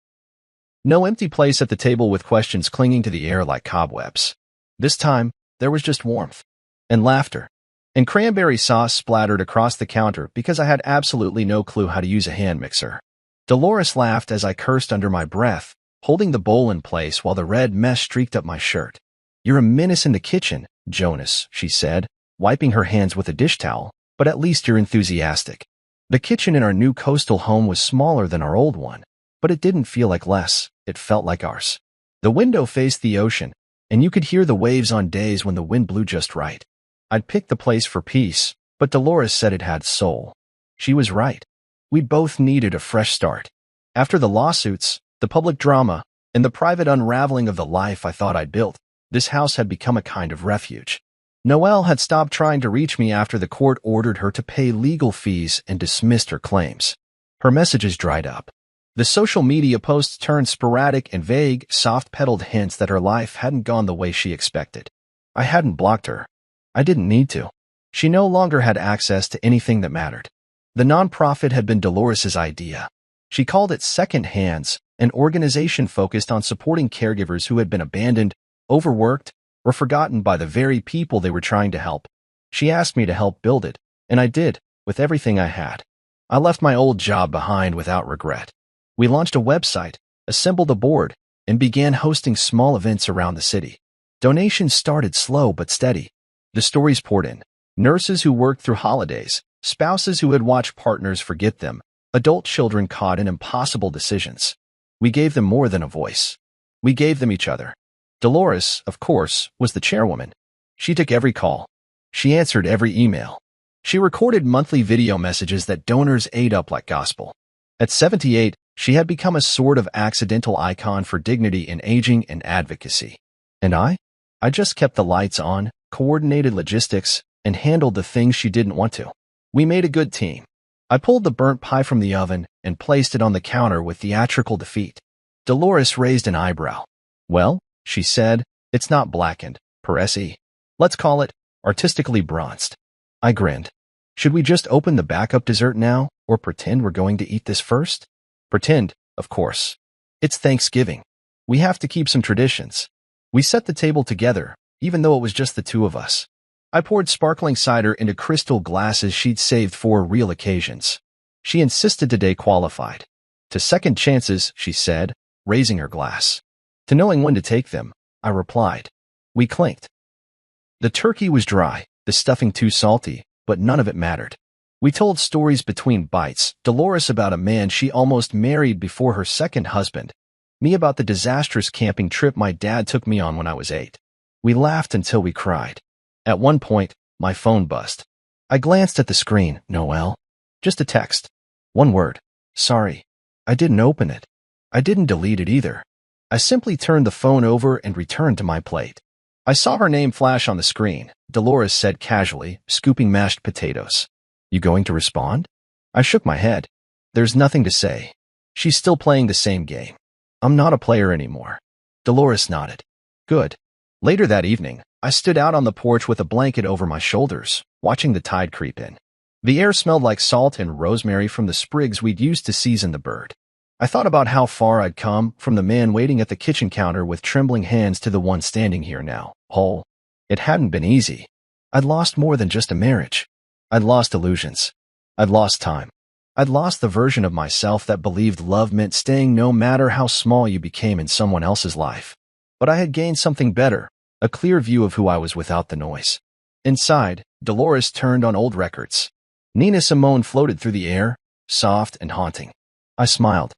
No empty place at the table with questions clinging to the air like cobwebs. This time, there was just warmth. And laughter. And cranberry sauce splattered across the counter because I had absolutely no clue how to use a hand mixer. Dolores laughed as I cursed under my breath, holding the bowl in place while the red mess streaked up my shirt. "You're a menace in the kitchen, Jonas," she said, wiping her hands with a dish towel, "but at least you're enthusiastic." The kitchen in our new coastal home was smaller than our old one, but it didn't feel like less, it felt like ours. The window faced the ocean, and you could hear the waves on days when the wind blew just right. I'd picked the place for peace, but Dolores said it had soul. She was right. We both needed a fresh start. After the lawsuits, the public drama, and the private unraveling of the life I thought I'd built, this house had become a kind of refuge. Noelle had stopped trying to reach me after the court ordered her to pay legal fees and dismissed her claims. Her messages dried up. The social media posts turned sporadic and vague, soft-pedaled hints that her life hadn't gone the way she expected. I hadn't blocked her. I didn't need to. She no longer had access to anything that mattered. The nonprofit had been Dolores's idea. She called it Second Hands, an organization focused on supporting caregivers who had been abandoned, overworked, or forgotten by the very people they were trying to help. She asked me to help build it, and I did, with everything I had. I left my old job behind without regret. We launched a website, assembled a board, and began hosting small events around the city. Donations started slow but steady. The stories poured in. Nurses who worked through holidays, spouses who had watched partners forget them, adult children caught in impossible decisions. We gave them more than a voice. We gave them each other. Dolores, of course, was the chairwoman. She took every call. She answered every email. She recorded monthly video messages that donors ate up like gospel. At 78, she had become a sort of accidental icon for dignity in aging and advocacy. And I just kept the lights on, coordinated logistics, and handled the things she didn't want to. We made a good team. I pulled the burnt pie from the oven and placed it on the counter with theatrical defeat. Dolores raised an eyebrow. Well, she said, it's not blackened, per se. Let's call it artistically bronzed. I grinned. Should we just open the backup dessert now, or pretend we're going to eat this first? Pretend, of course. It's Thanksgiving. We have to keep some traditions. We set the table together, even though it was just the two of us. I poured sparkling cider into crystal glasses she'd saved for real occasions. She insisted today qualified. To second chances, she said, raising her glass. To knowing when to take them, I replied. We clinked. The turkey was dry, the stuffing too salty, but none of it mattered. We told stories between bites, Dolores about a man she almost married before her second husband, me about the disastrous camping trip my dad took me on when I was 8. We laughed until we cried. At one point, my phone buzzed. I glanced at the screen. Noelle. Just a text. One word. Sorry. I didn't open it. I didn't delete it either. I simply turned the phone over and returned to my plate. I saw her name flash on the screen. Dolores said casually, scooping mashed potatoes. You going to respond? I shook my head. There's nothing to say. She's still playing the same game. I'm not a player anymore. Dolores nodded. Good. Later that evening, I stood out on the porch with a blanket over my shoulders, watching the tide creep in. The air smelled like salt and rosemary from the sprigs we'd used to season the bird. I thought about how far I'd come, from the man waiting at the kitchen counter with trembling hands to the one standing here now, whole. It hadn't been easy. I'd lost more than just a marriage. I'd lost illusions. I'd lost time. I'd lost the version of myself that believed love meant staying no matter how small you became in someone else's life. But I had gained something better, a clear view of who I was without the noise. Inside, Dolores turned on old records. Nina Simone floated through the air, soft and haunting. I smiled.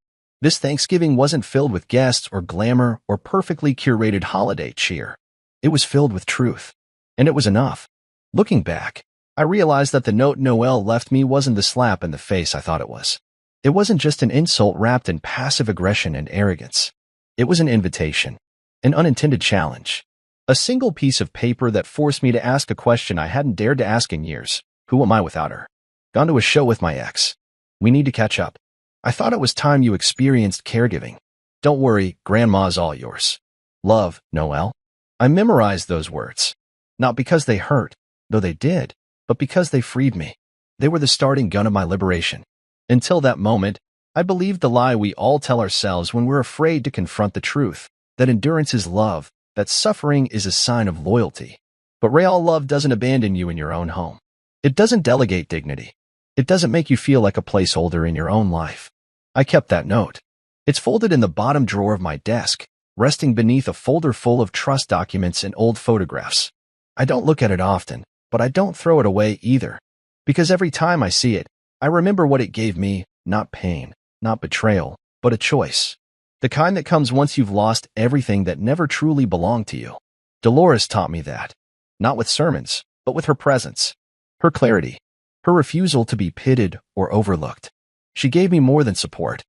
This Thanksgiving wasn't filled with guests or glamour or perfectly curated holiday cheer. It was filled with truth. And it was enough. Looking back, I realized that the note Noelle left me wasn't the slap in the face I thought it was. It wasn't just an insult wrapped in passive aggression and arrogance. It was an invitation, an unintended challenge. A single piece of paper that forced me to ask a question I hadn't dared to ask in years. Who am I without her? Gone to a show with my ex. We need to catch up. I thought it was time you experienced caregiving. Don't worry, Grandma's all yours. Love, Noelle. I memorized those words. Not because they hurt, though they did, but because they freed me. They were the starting gun of my liberation. Until that moment, I believed the lie we all tell ourselves when we're afraid to confront the truth, that endurance is love, that suffering is a sign of loyalty. But real love doesn't abandon you in your own home. It doesn't delegate dignity. It doesn't make you feel like a placeholder in your own life. I kept that note. It's folded in the bottom drawer of my desk, resting beneath a folder full of trust documents and old photographs. I don't look at it often, but I don't throw it away either. Because every time I see it, I remember what it gave me, not pain, not betrayal, but a choice. The kind that comes once you've lost everything that never truly belonged to you. Dolores taught me that. Not with sermons, but with her presence, her clarity, her refusal to be pitied or overlooked. She gave me more than support.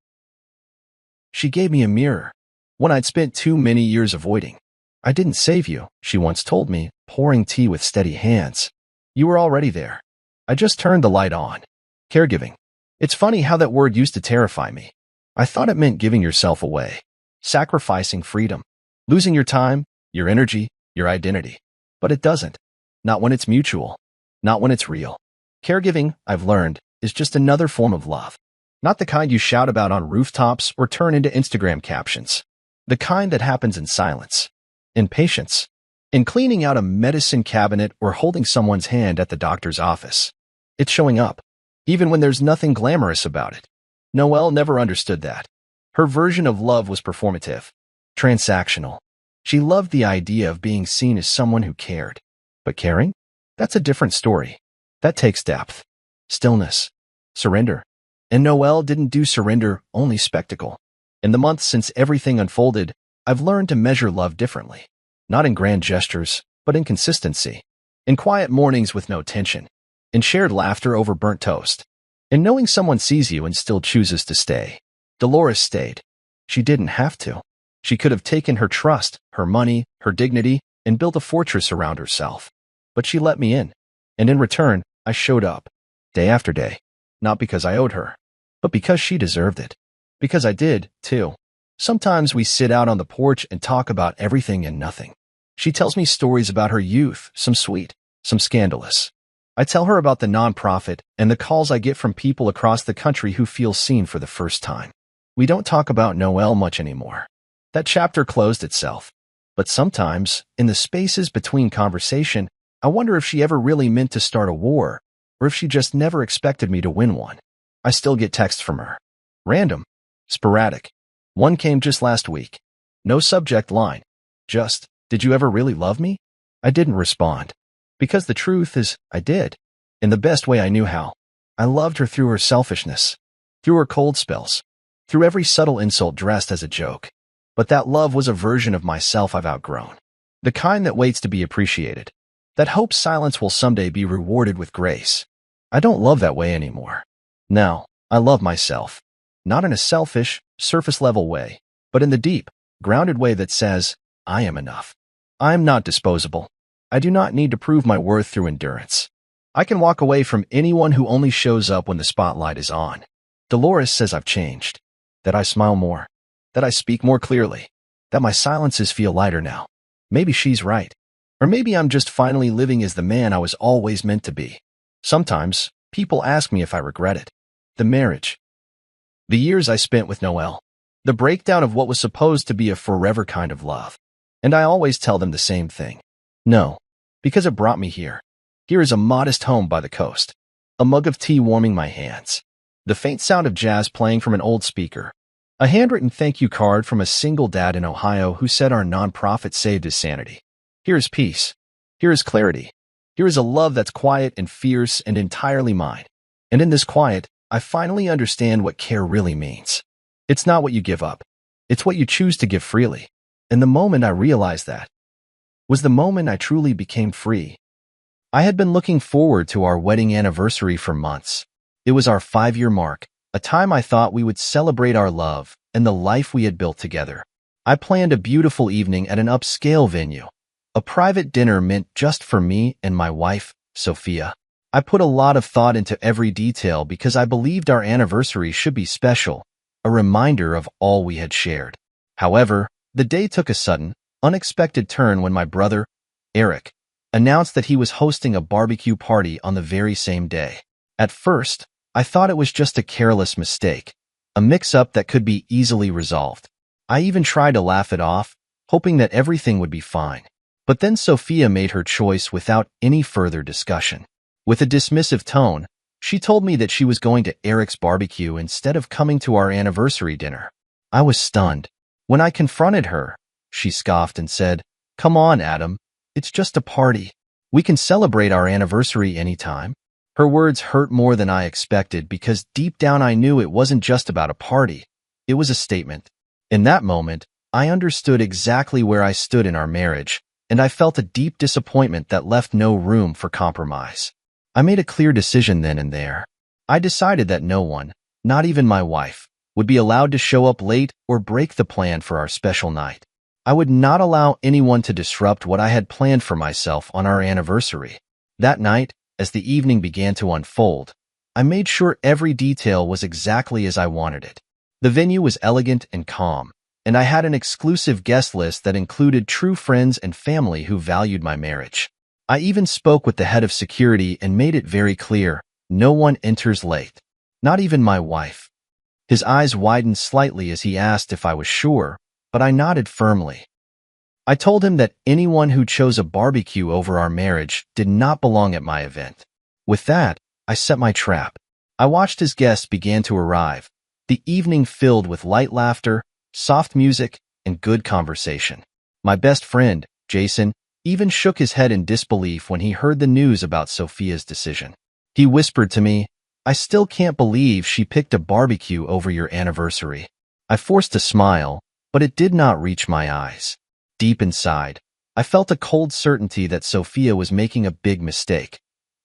She gave me a mirror. One I'd spent too many years avoiding. I didn't save you, she once told me, pouring tea with steady hands. You were already there. I just turned the light on. Caregiving. It's funny how that word used to terrify me. I thought it meant giving yourself away, sacrificing freedom, losing your time, your energy, your identity. But it doesn't. Not when it's mutual. Not when it's real. Caregiving, I've learned, is just another form of love. Not the kind you shout about on rooftops or turn into Instagram captions. The kind that happens in silence, in patience, in cleaning out a medicine cabinet or holding someone's hand at the doctor's office. It's showing up, even when there's nothing glamorous about it. Noelle never understood that. Her version of love was performative, transactional. She loved the idea of being seen as someone who cared. But caring? That's a different story. That takes depth, stillness, surrender. And Noelle didn't do surrender, only spectacle. In the months since everything unfolded, I've learned to measure love differently. Not in grand gestures, but in consistency. In quiet mornings with no tension. In shared laughter over burnt toast. In knowing someone sees you and still chooses to stay. Dolores stayed. She didn't have to. She could have taken her trust, her money, her dignity, and built a fortress around herself. But she let me in. And in return, I showed up. Day after day. Not because I owed her, but because she deserved it. Because I did, too. Sometimes we sit out on the porch and talk about everything and nothing. She tells me stories about her youth, some sweet, some scandalous. I tell her about the nonprofit and the calls I get from people across the country who feel seen for the first time. We don't talk about Noelle much anymore. That chapter closed itself. But sometimes, in the spaces between conversation, I wonder if she ever really meant to start a war, or if she just never expected me to win one. I still get texts from her. Random. Sporadic. One came just last week. No subject line. Just, did you ever really love me? I didn't respond. Because the truth is, I did. In the best way I knew how. I loved her through her selfishness. Through her cold spells. Through every subtle insult dressed as a joke. But that love was a version of myself I've outgrown. The kind that waits to be appreciated. That hopes silence will someday be rewarded with grace. I don't love that way anymore. No, I love myself. Not in a selfish, surface-level way, but in the deep, grounded way that says, I am enough. I am not disposable. I do not need to prove my worth through endurance. I can walk away from anyone who only shows up when the spotlight is on. Dolores says I've changed. That I smile more. That I speak more clearly. That my silences feel lighter now. Maybe she's right. Or maybe I'm just finally living as the man I was always meant to be. Sometimes, people ask me if I regret it. The marriage. The years I spent with Noelle. The breakdown of what was supposed to be a forever kind of love. And I always tell them the same thing. No. Because it brought me here. Here is a modest home by the coast. A mug of tea warming my hands. The faint sound of jazz playing from an old speaker. A handwritten thank you card from a single dad in Ohio who said our nonprofit saved his sanity. Here is peace. Here is clarity. Here is a love that's quiet and fierce and entirely mine. And in this quiet, I finally understand what care really means. It's not what you give up. It's what you choose to give freely. And the moment I realized that was the moment I truly became free. I had been looking forward to our wedding anniversary for months. It was our 5-year mark, a time I thought we would celebrate our love and the life we had built together. I planned a beautiful evening at an upscale venue, a private dinner meant just for me and my wife, Sophia. I put a lot of thought into every detail because I believed our anniversary should be special, a reminder of all we had shared. However, the day took a sudden, unexpected turn when my brother, Eric, announced that he was hosting a barbecue party on the very same day. At first, I thought it was just a careless mistake, a mix-up that could be easily resolved. I even tried to laugh it off, hoping that everything would be fine. But then Sophia made her choice without any further discussion. With a dismissive tone, she told me that she was going to Eric's barbecue instead of coming to our anniversary dinner. I was stunned. When I confronted her, she scoffed and said, "Come on, Adam. It's just a party. We can celebrate our anniversary anytime." Her words hurt more than I expected because deep down I knew it wasn't just about a party. It was a statement. In that moment, I understood exactly where I stood in our marriage, and I felt a deep disappointment that left no room for compromise. I made a clear decision then and there. I decided that no one, not even my wife, would be allowed to show up late or break the plan for our special night. I would not allow anyone to disrupt what I had planned for myself on our anniversary. That night, as the evening began to unfold, I made sure every detail was exactly as I wanted it. The venue was elegant and calm, and I had an exclusive guest list that included true friends and family who valued my marriage. I even spoke with the head of security and made it very clear, no one enters late. Not even my wife. His eyes widened slightly as he asked if I was sure, but I nodded firmly. I told him that anyone who chose a barbecue over our marriage did not belong at my event. With that, I set my trap. I watched as guests began to arrive, the evening filled with light laughter, soft music, and good conversation. My best friend, Jason, even shook his head in disbelief when he heard the news about Sophia's decision. He whispered to me, "I still can't believe she picked a barbecue over your anniversary." I forced a smile, but it did not reach my eyes. Deep inside, I felt a cold certainty that Sophia was making a big mistake.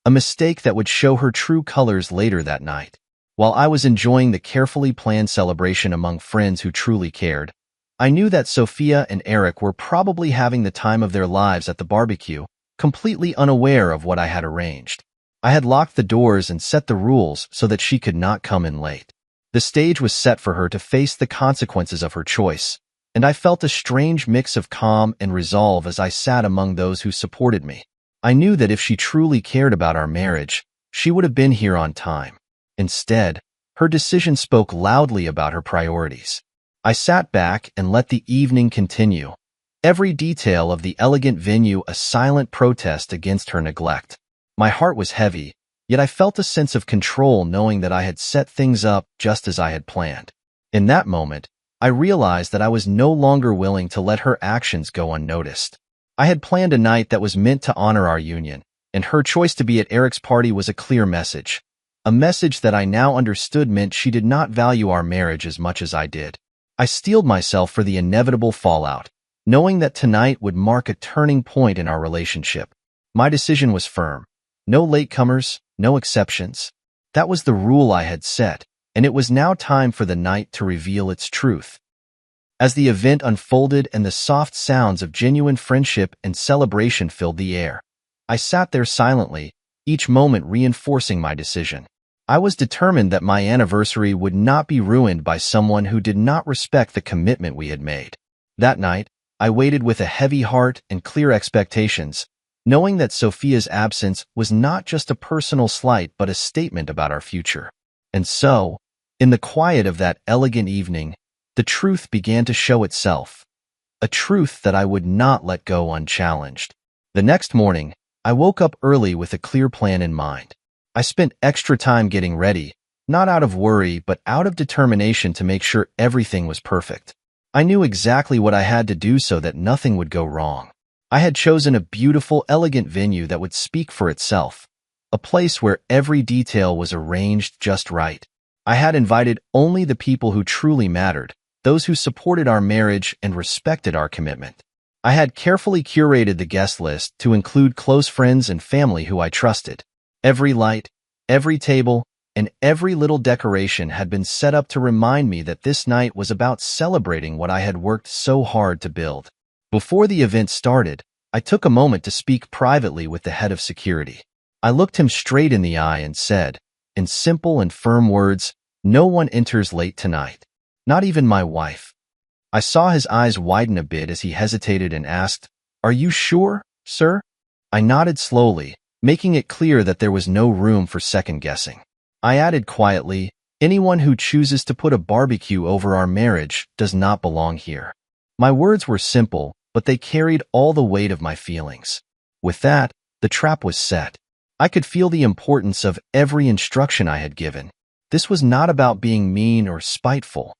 A mistake that would show her true colors later that night. While I was enjoying the carefully planned celebration among friends who truly cared, I knew that Sophia and Eric were probably having the time of their lives at the barbecue, completely unaware of what I had arranged. I had locked the doors and set the rules so that she could not come in late. The stage was set for her to face the consequences of her choice, and I felt a strange mix of calm and resolve as I sat among those who supported me. I knew that if she truly cared about our marriage, she would have been here on time. Instead, her decision spoke loudly about her priorities. I sat back and let the evening continue, every detail of the elegant venue a silent protest against her neglect. My heart was heavy, yet I felt a sense of control knowing that I had set things up just as I had planned. In that moment, I realized that I was no longer willing to let her actions go unnoticed. I had planned a night that was meant to honor our union, and her choice to be at Eric's party was a clear message. A message that I now understood meant she did not value our marriage as much as I did. I steeled myself for the inevitable fallout, knowing that tonight would mark a turning point in our relationship. My decision was firm. No latecomers, no exceptions. That was the rule I had set, and it was now time for the night to reveal its truth. As the event unfolded and the soft sounds of genuine friendship and celebration filled the air, I sat there silently, each moment reinforcing my decision. I was determined that my anniversary would not be ruined by someone who did not respect the commitment we had made. That night, I waited with a heavy heart and clear expectations, knowing that Sophia's absence was not just a personal slight but a statement about our future. And so, in the quiet of that elegant evening, the truth began to show itself, a truth that I would not let go unchallenged. The next morning, I woke up early with a clear plan in mind. I spent extra time getting ready, not out of worry but out of determination to make sure everything was perfect. I knew exactly what I had to do so that nothing would go wrong. I had chosen a beautiful, elegant venue that would speak for itself, a place where every detail was arranged just right. I had invited only the people who truly mattered, those who supported our marriage and respected our commitment. I had carefully curated the guest list to include close friends and family who I trusted. Every light, every table, and every little decoration had been set up to remind me that this night was about celebrating what I had worked so hard to build. Before the event started, I took a moment to speak privately with the head of security. I looked him straight in the eye and said, in simple and firm words, "No one enters late tonight. Not even my wife." I saw his eyes widen a bit as he hesitated and asked, "Are you sure, sir?" I nodded slowly, making it clear that there was no room for second-guessing. I added quietly, "Anyone who chooses to put a barbecue over our marriage does not belong here." My words were simple, but they carried all the weight of my feelings. With that, the trap was set. I could feel the importance of every instruction I had given. This was not about being mean or spiteful.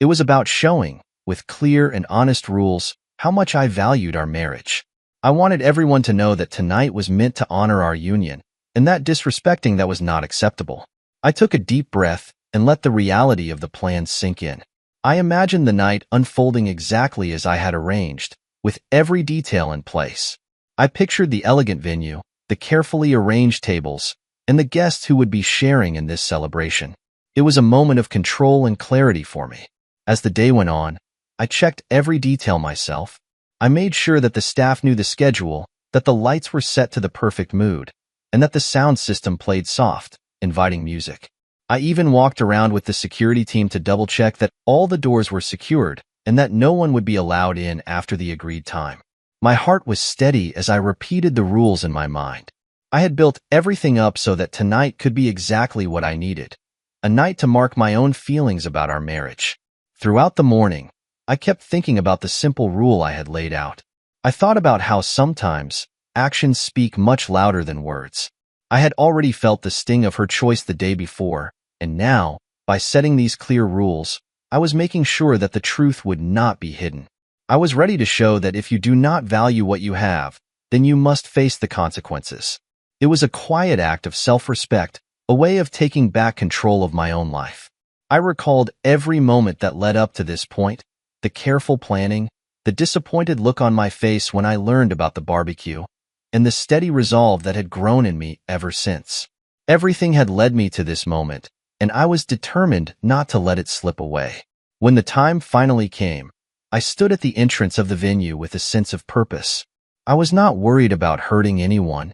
It was about showing, with clear and honest rules, how much I valued our marriage. I wanted everyone to know that tonight was meant to honor our union, and that disrespecting that was not acceptable. I took a deep breath and let the reality of the plan sink in. I imagined the night unfolding exactly as I had arranged, with every detail in place. I pictured the elegant venue, the carefully arranged tables, and the guests who would be sharing in this celebration. It was a moment of control and clarity for me. As the day went on, I checked every detail myself. I made sure that the staff knew the schedule, that the lights were set to the perfect mood, and that the sound system played soft, inviting music. I even walked around with the security team to double-check that all the doors were secured and that no one would be allowed in after the agreed time. My heart was steady as I repeated the rules in my mind. I had built everything up so that tonight could be exactly what I needed, a night to mark my own feelings about our marriage. Throughout the morning, I kept thinking about the simple rule I had laid out. I thought about how sometimes actions speak much louder than words. I had already felt the sting of her choice the day before, and now, by setting these clear rules, I was making sure that the truth would not be hidden. I was ready to show that if you do not value what you have, then you must face the consequences. It was a quiet act of self-respect, a way of taking back control of my own life. I recalled every moment that led up to this point, the careful planning, the disappointed look on my face when I learned about the barbecue, and the steady resolve that had grown in me ever since. Everything had led me to this moment, and I was determined not to let it slip away. When the time finally came, I stood at the entrance of the venue with a sense of purpose. I was not worried about hurting anyone.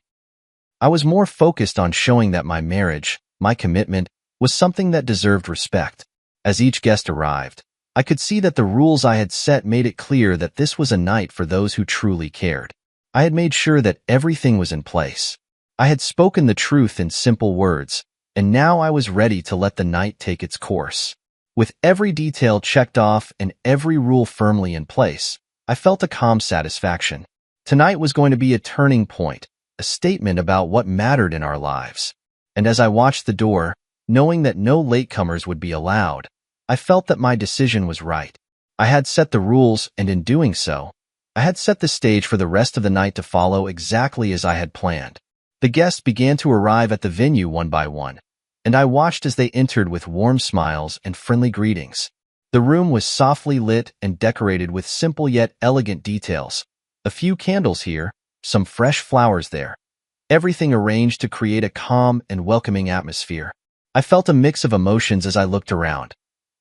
I was more focused on showing that my marriage, my commitment, was something that deserved respect. As each guest arrived, I could see that the rules I had set made it clear that this was a night for those who truly cared. I had made sure that everything was in place. I had spoken the truth in simple words, and now I was ready to let the night take its course. With every detail checked off and every rule firmly in place, I felt a calm satisfaction. Tonight was going to be a turning point, a statement about what mattered in our lives. And as I watched the door, knowing that no latecomers would be allowed, I felt that my decision was right. I had set the rules, and in doing so, I had set the stage for the rest of the night to follow exactly as I had planned. The guests began to arrive at the venue one by one, and I watched as they entered with warm smiles and friendly greetings. The room was softly lit and decorated with simple yet elegant details. A few candles here, some fresh flowers there. Everything arranged to create a calm and welcoming atmosphere. I felt a mix of emotions as I looked around.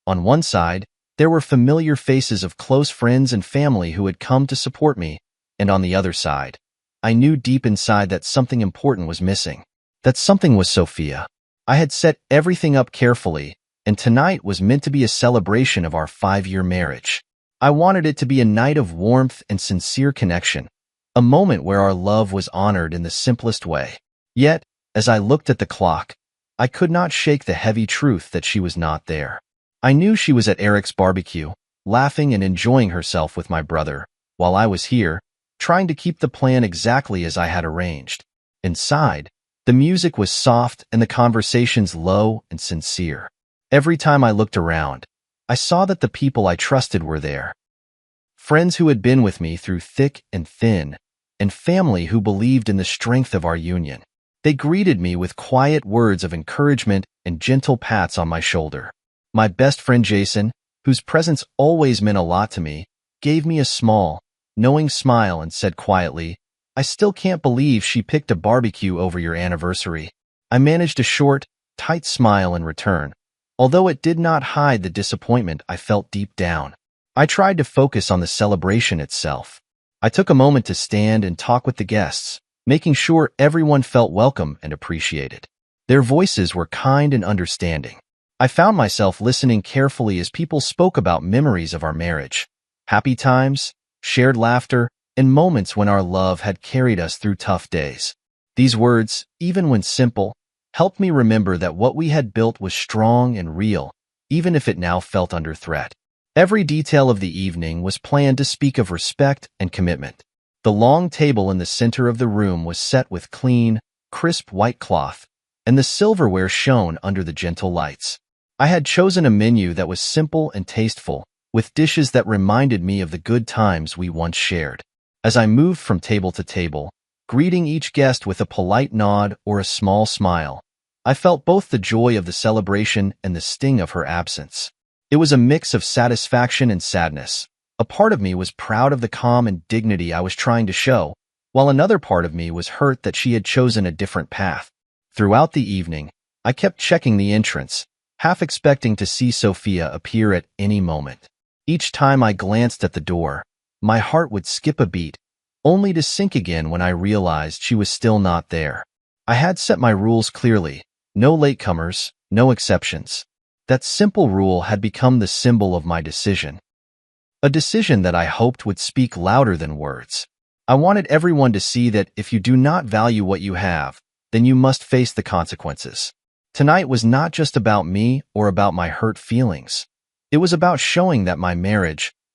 On one side, there were familiar faces of close friends and family who had come to support me, and on the other side, I knew deep inside that something important was missing. That something was Sophia. I had set everything up carefully, and tonight was meant to be a celebration of our 5-year marriage. I wanted it to be a night of warmth and sincere connection, a moment where our love was honored in the simplest way. Yet, as I looked at the clock, I could not shake the heavy truth that she was not there. I knew she was at Eric's barbecue, laughing and enjoying herself with my brother, while I was here, trying to keep the plan exactly as I had arranged. Inside, the music was soft and the conversations low and sincere. Every time I looked around, I saw that the people I trusted were there. Friends who had been with me through thick and thin, and family who believed in the strength of our union. They greeted me with quiet words of encouragement and gentle pats on my shoulder. My best friend Jason, whose presence always meant a lot to me, gave me a small, knowing smile and said quietly, "I still can't believe she picked a barbecue over your anniversary." I managed a short, tight smile in return, although it did not hide the disappointment I felt deep down. I tried to focus on the celebration itself. I took a moment to stand and talk with the guests, making sure everyone felt welcome and appreciated. Their voices were kind and understanding. I found myself listening carefully as people spoke about memories of our marriage, happy times, shared laughter, and moments when our love had carried us through tough days. These words, even when simple, helped me remember that what we had built was strong and real, even if it now felt under threat. Every detail of the evening was planned to speak of respect and commitment. The long table in the center of the room was set with clean, crisp white cloth, and the silverware shone under the gentle lights. I had chosen a menu that was simple and tasteful, with dishes that reminded me of the good times we once shared. As I moved from table to table, greeting each guest with a polite nod or a small smile. I felt both the joy of the celebration and the sting of her absence. It was a mix of satisfaction and sadness. A part of me was proud of the calm and dignity I was trying to show, while another part of me was hurt that she had chosen a different path. Throughout the evening, I kept checking the entrance, half expecting to see Sophia appear at any moment. Each time I glanced at the door, my heart would skip a beat, only to sink again when I realized she was still not there. I had set my rules clearly: no latecomers, no exceptions. That simple rule had become the symbol of my decision. A decision that I hoped would speak louder than words. I wanted everyone to see that if you do not value what you have, then you must face the consequences. Tonight was not just about me or about my hurt feelings. It was about showing that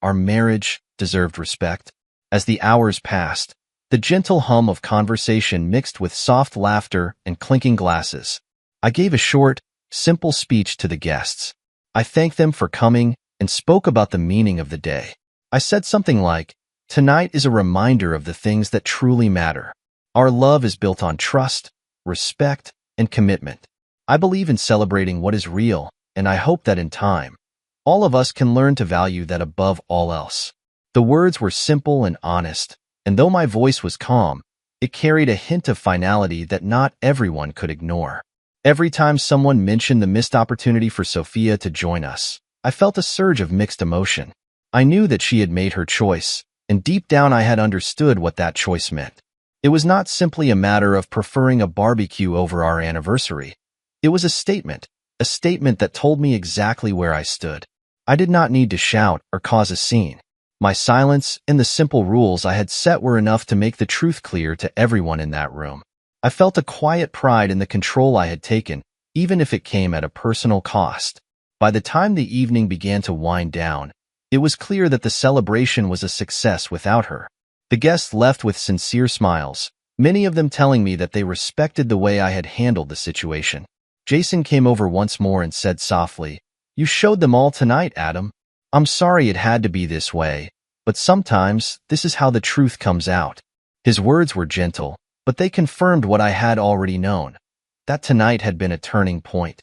our marriage, deserved respect. As the hours passed, the gentle hum of conversation mixed with soft laughter and clinking glasses. I gave a short, simple speech to the guests. I thanked them for coming and spoke about the meaning of the day. I said something like, "Tonight is a reminder of the things that truly matter. Our love is built on trust, respect, and commitment. I believe in celebrating what is real, and I hope that in time, all of us can learn to value that above all else." The words were simple and honest, and though my voice was calm, it carried a hint of finality that not everyone could ignore. Every time someone mentioned the missed opportunity for Sophia to join us, I felt a surge of mixed emotion. I knew that she had made her choice, and deep down I had understood what that choice meant. It was not simply a matter of preferring a barbecue over our anniversary. It was a statement that told me exactly where I stood. I did not need to shout or cause a scene. My silence and the simple rules I had set were enough to make the truth clear to everyone in that room. I felt a quiet pride in the control I had taken, even if it came at a personal cost. By the time the evening began to wind down, it was clear that the celebration was a success without her. The guests left with sincere smiles, many of them telling me that they respected the way I had handled the situation. Jason came over once more and said softly, "You showed them all tonight, Adam. I'm sorry it had to be this way, but sometimes this is how the truth comes out." His words were gentle, but they confirmed what I had already known, that tonight had been a turning point.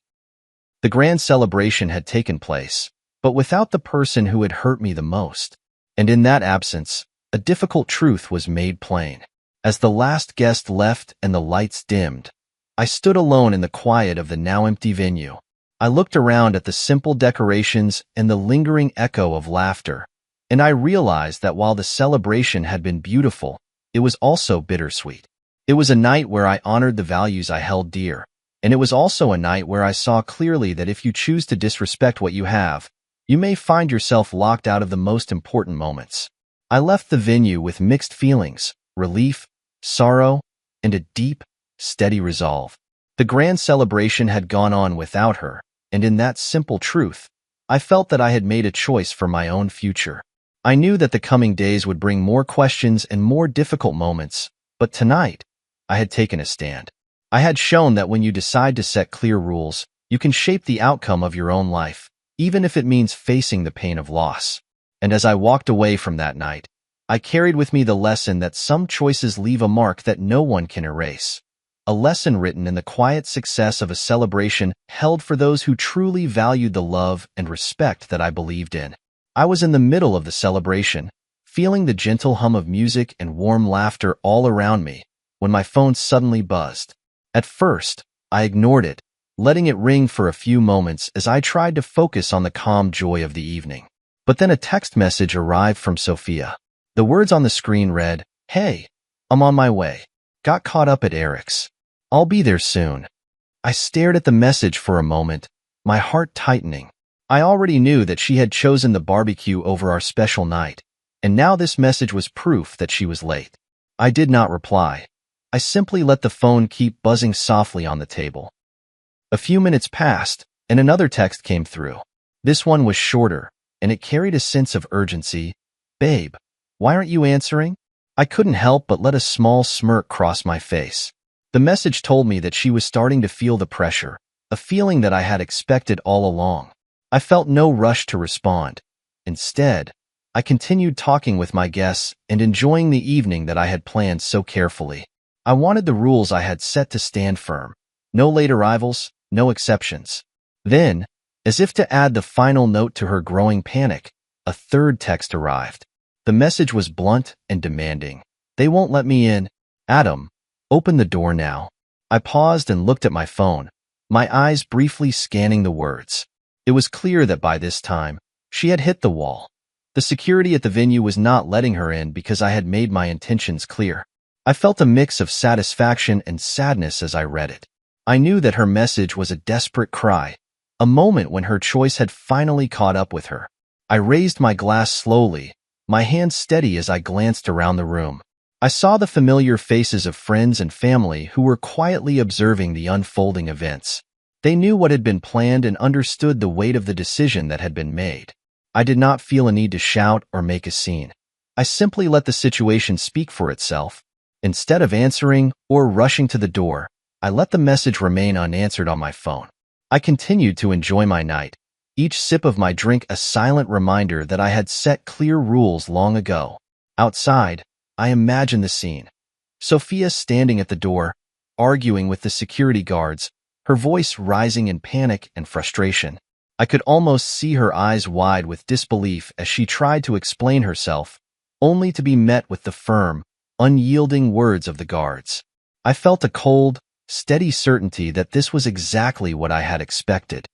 The grand celebration had taken place, but without the person who had hurt me the most. And in that absence, a difficult truth was made plain. As the last guest left and the lights dimmed, I stood alone in the quiet of the now empty venue. I looked around at the simple decorations and the lingering echo of laughter, and I realized that while the celebration had been beautiful, it was also bittersweet. It was a night where I honored the values I held dear, and it was also a night where I saw clearly that if you choose to disrespect what you have, you may find yourself locked out of the most important moments. I left the venue with mixed feelings: relief, sorrow, and a deep, steady resolve. The grand celebration had gone on without her, and in that simple truth, I felt that I had made a choice for my own future. I knew that the coming days would bring more questions and more difficult moments, but tonight, I had taken a stand. I had shown that when you decide to set clear rules, you can shape the outcome of your own life, even if it means facing the pain of loss. And as I walked away from that night, I carried with me the lesson that some choices leave a mark that no one can erase. A lesson written in the quiet success of a celebration held for those who truly valued the love and respect that I believed in. I was in the middle of the celebration, feeling the gentle hum of music and warm laughter all around me, when my phone suddenly buzzed. At first, I ignored it, letting it ring for a few moments as I tried to focus on the calm joy of the evening. But then a text message arrived from Sophia. The words on the screen read, "Hey, I'm on my way. Got caught up at Eric's. I'll be there soon." I stared at the message for a moment, my heart tightening. I already knew that she had chosen the barbecue over our special night, and now this message was proof that she was late. I did not reply. I simply let the phone keep buzzing softly on the table. A few minutes passed, and another text came through. This one was shorter, and it carried a sense of urgency. "Babe, why aren't you answering?" I couldn't help but let a small smirk cross my face. The message told me that she was starting to feel the pressure, a feeling that I had expected all along. I felt no rush to respond. Instead, I continued talking with my guests and enjoying the evening that I had planned so carefully. I wanted the rules I had set to stand firm. No late arrivals, no exceptions. Then, as if to add the final note to her growing panic, a third text arrived. The message was blunt and demanding. They won't let me in. Adam, open the door now. I paused and looked at my phone, my eyes briefly scanning the words. It was clear that by this time, she had hit the wall. The security at the venue was not letting her in because I had made my intentions clear. I felt a mix of satisfaction and sadness as I read it. I knew that her message was a desperate cry, a moment when her choice had finally caught up with her. I raised my glass slowly, my hand steady as I glanced around the room. I saw the familiar faces of friends and family who were quietly observing the unfolding events. They knew what had been planned and understood the weight of the decision that had been made. I did not feel a need to shout or make a scene. I simply let the situation speak for itself. Instead of answering or rushing to the door, I let the message remain unanswered on my phone. I continued to enjoy my night, each sip of my drink a silent reminder that I had set clear rules long ago. Outside, I imagined the scene. Sophia standing at the door, arguing with the security guards, her voice rising in panic and frustration. I could almost see her eyes wide with disbelief as she tried to explain herself, only to be met with the firm, unyielding words of the guards. I felt a cold, steady certainty that this was exactly what I had expected.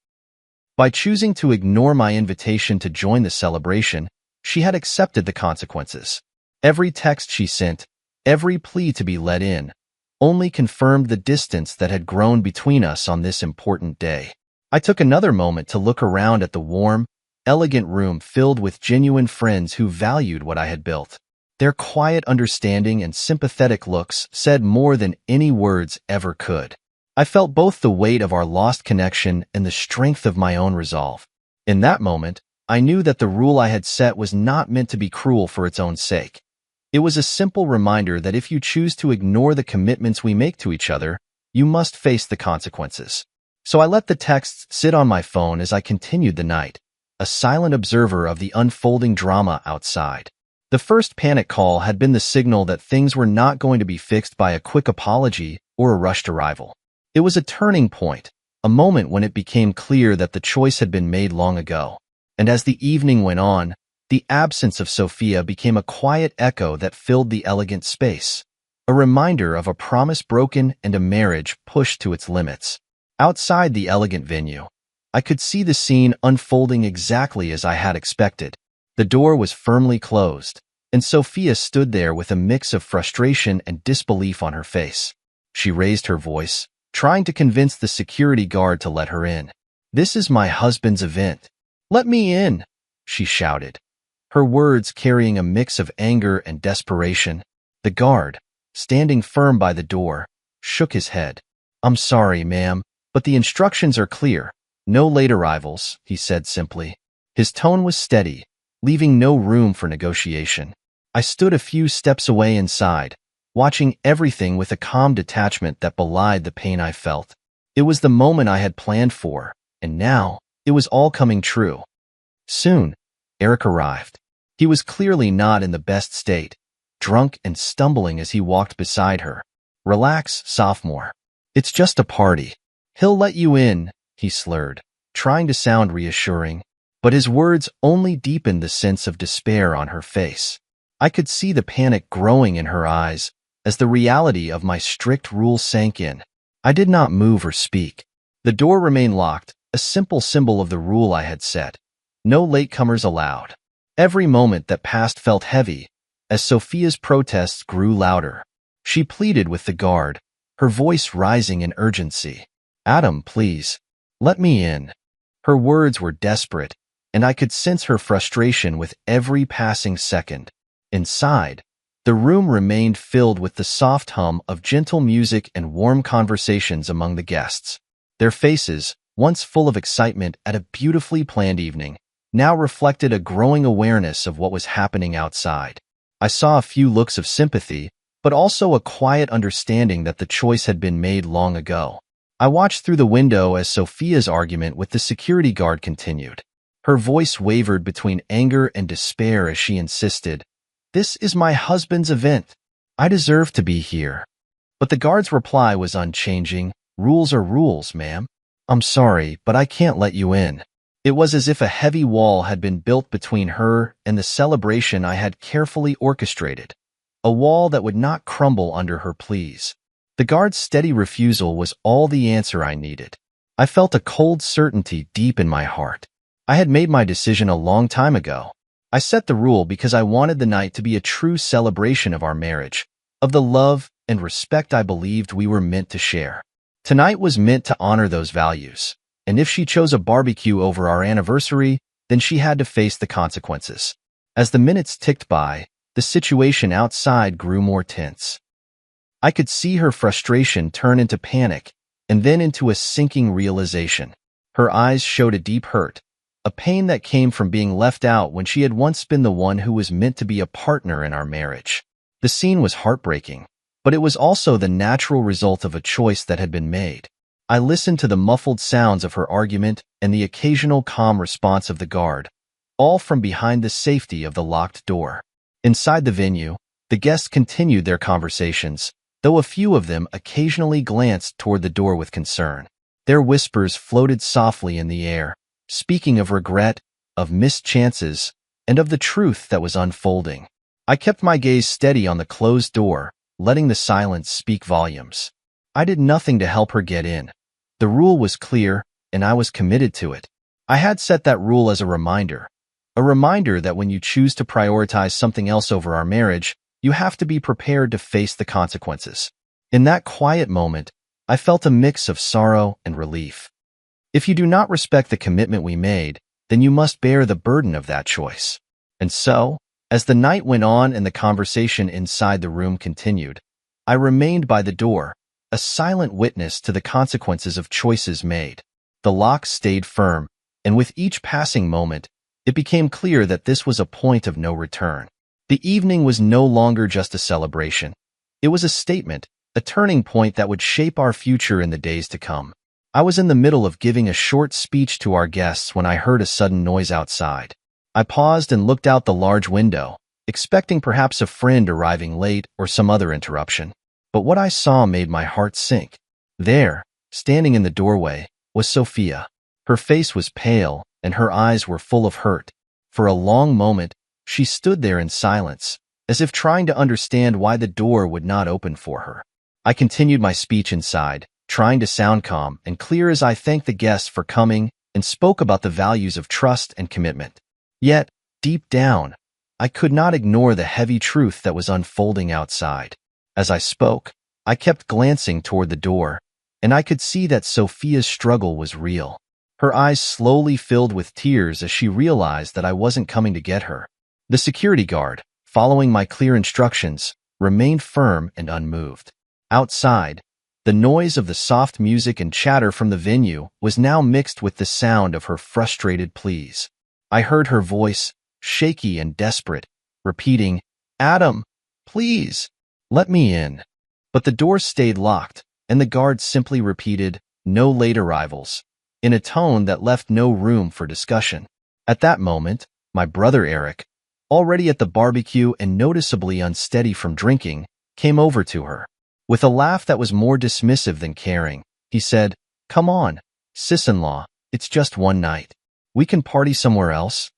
By choosing to ignore my invitation to join the celebration, she had accepted the consequences. Every text she sent, every plea to be let in, only confirmed the distance that had grown between us on this important day. I took another moment to look around at the warm, elegant room filled with genuine friends who valued what I had built. Their quiet understanding and sympathetic looks said more than any words ever could. I felt both the weight of our lost connection and the strength of my own resolve. In that moment, I knew that the rule I had set was not meant to be cruel for its own sake. It was a simple reminder that if you choose to ignore the commitments we make to each other, you must face the consequences. So I let the texts sit on my phone as I continued the night, a silent observer of the unfolding drama outside. The first panic call had been the signal that things were not going to be fixed by a quick apology or a rushed arrival. It was a turning point, a moment when it became clear that the choice had been made long ago. And as the evening went on, the absence of Sophia became a quiet echo that filled the elegant space, a reminder of a promise broken and a marriage pushed to its limits. Outside the elegant venue, I could see the scene unfolding exactly as I had expected. The door was firmly closed, and Sophia stood there with a mix of frustration and disbelief on her face. She raised her voice, trying to convince the security guard to let her in. "This is my husband's event. Let me in," she shouted, her words carrying a mix of anger and desperation. The guard, standing firm by the door, shook his head. "I'm sorry, ma'am, but the instructions are clear. No late arrivals," he said simply. His tone was steady, leaving no room for negotiation. I stood a few steps away inside, watching everything with a calm detachment that belied the pain I felt. It was the moment I had planned for, and now it was all coming true. Soon, Eric arrived. He was clearly not in the best state, drunk and stumbling as he walked beside her. "Relax, sophomore. It's just a party. He'll let you in," he slurred, trying to sound reassuring, but his words only deepened the sense of despair on her face. I could see the panic growing in her eyes as the reality of my strict rules sank in. I did not move or speak. The door remained locked, a simple symbol of the rule I had set. No latecomers allowed. Every moment that passed felt heavy, as Sophia's protests grew louder. She pleaded with the guard, her voice rising in urgency. "Adam, please, let me in." Her words were desperate, and I could sense her frustration with every passing second. Inside, the room remained filled with the soft hum of gentle music and warm conversations among the guests. Their faces, once full of excitement at a beautifully planned evening, now reflected a growing awareness of what was happening outside. I saw a few looks of sympathy, but also a quiet understanding that the choice had been made long ago. I watched through the window as Sophia's argument with the security guard continued. Her voice wavered between anger and despair as she insisted, "This is my husband's event. I deserve to be here." But the guard's reply was unchanging. "Rules are rules, ma'am. I'm sorry, but I can't let you in." It was as if a heavy wall had been built between her and the celebration I had carefully orchestrated, a wall that would not crumble under her pleas. The guard's steady refusal was all the answer I needed. I felt a cold certainty deep in my heart. I had made my decision a long time ago. I set the rule because I wanted the night to be a true celebration of our marriage, of the love and respect I believed we were meant to share. Tonight was meant to honor those values, and if she chose a barbecue over our anniversary, then she had to face the consequences. As the minutes ticked by, the situation outside grew more tense. I could see her frustration turn into panic, and then into a sinking realization. Her eyes showed a deep hurt, a pain that came from being left out when she had once been the one who was meant to be a partner in our marriage. The scene was heartbreaking, but it was also the natural result of a choice that had been made. I listened to the muffled sounds of her argument and the occasional calm response of the guard, all from behind the safety of the locked door. Inside the venue, the guests continued their conversations, though a few of them occasionally glanced toward the door with concern. Their whispers floated softly in the air, speaking of regret, of missed chances, and of the truth that was unfolding. I kept my gaze steady on the closed door, letting the silence speak volumes. I did nothing to help her get in. The rule was clear, and I was committed to it. I had set that rule as a reminder that when you choose to prioritize something else over our marriage, you have to be prepared to face the consequences. In that quiet moment, I felt a mix of sorrow and relief. If you do not respect the commitment we made, then you must bear the burden of that choice. And so, as the night went on and the conversation inside the room continued, I remained by the door, a silent witness to the consequences of choices made. The lock stayed firm, and with each passing moment, it became clear that this was a point of no return. The evening was no longer just a celebration. It was a statement, a turning point that would shape our future in the days to come. I was in the middle of giving a short speech to our guests when I heard a sudden noise outside. I paused and looked out the large window, expecting perhaps a friend arriving late or some other interruption. But what I saw made my heart sink. There, standing in the doorway, was Sophia. Her face was pale, and her eyes were full of hurt. For a long moment, she stood there in silence, as if trying to understand why the door would not open for her. I continued my speech inside, trying to sound calm and clear as I thanked the guests for coming and spoke about the values of trust and commitment. Yet, deep down, I could not ignore the heavy truth that was unfolding outside. As I spoke, I kept glancing toward the door, and I could see that Sophia's struggle was real. Her eyes slowly filled with tears as she realized that I wasn't coming to get her. The security guard, following my clear instructions, remained firm and unmoved. Outside, the noise of the soft music and chatter from the venue was now mixed with the sound of her frustrated pleas. I heard her voice, shaky and desperate, repeating, "Adam, please, let me in." But the door stayed locked, and the guard simply repeated, "No late arrivals," in a tone that left no room for discussion. At that moment, my brother Eric, already at the barbecue and noticeably unsteady from drinking, came over to her. With a laugh that was more dismissive than caring, he said, "Come on, sis-in-law, it's just one night. We can party somewhere else."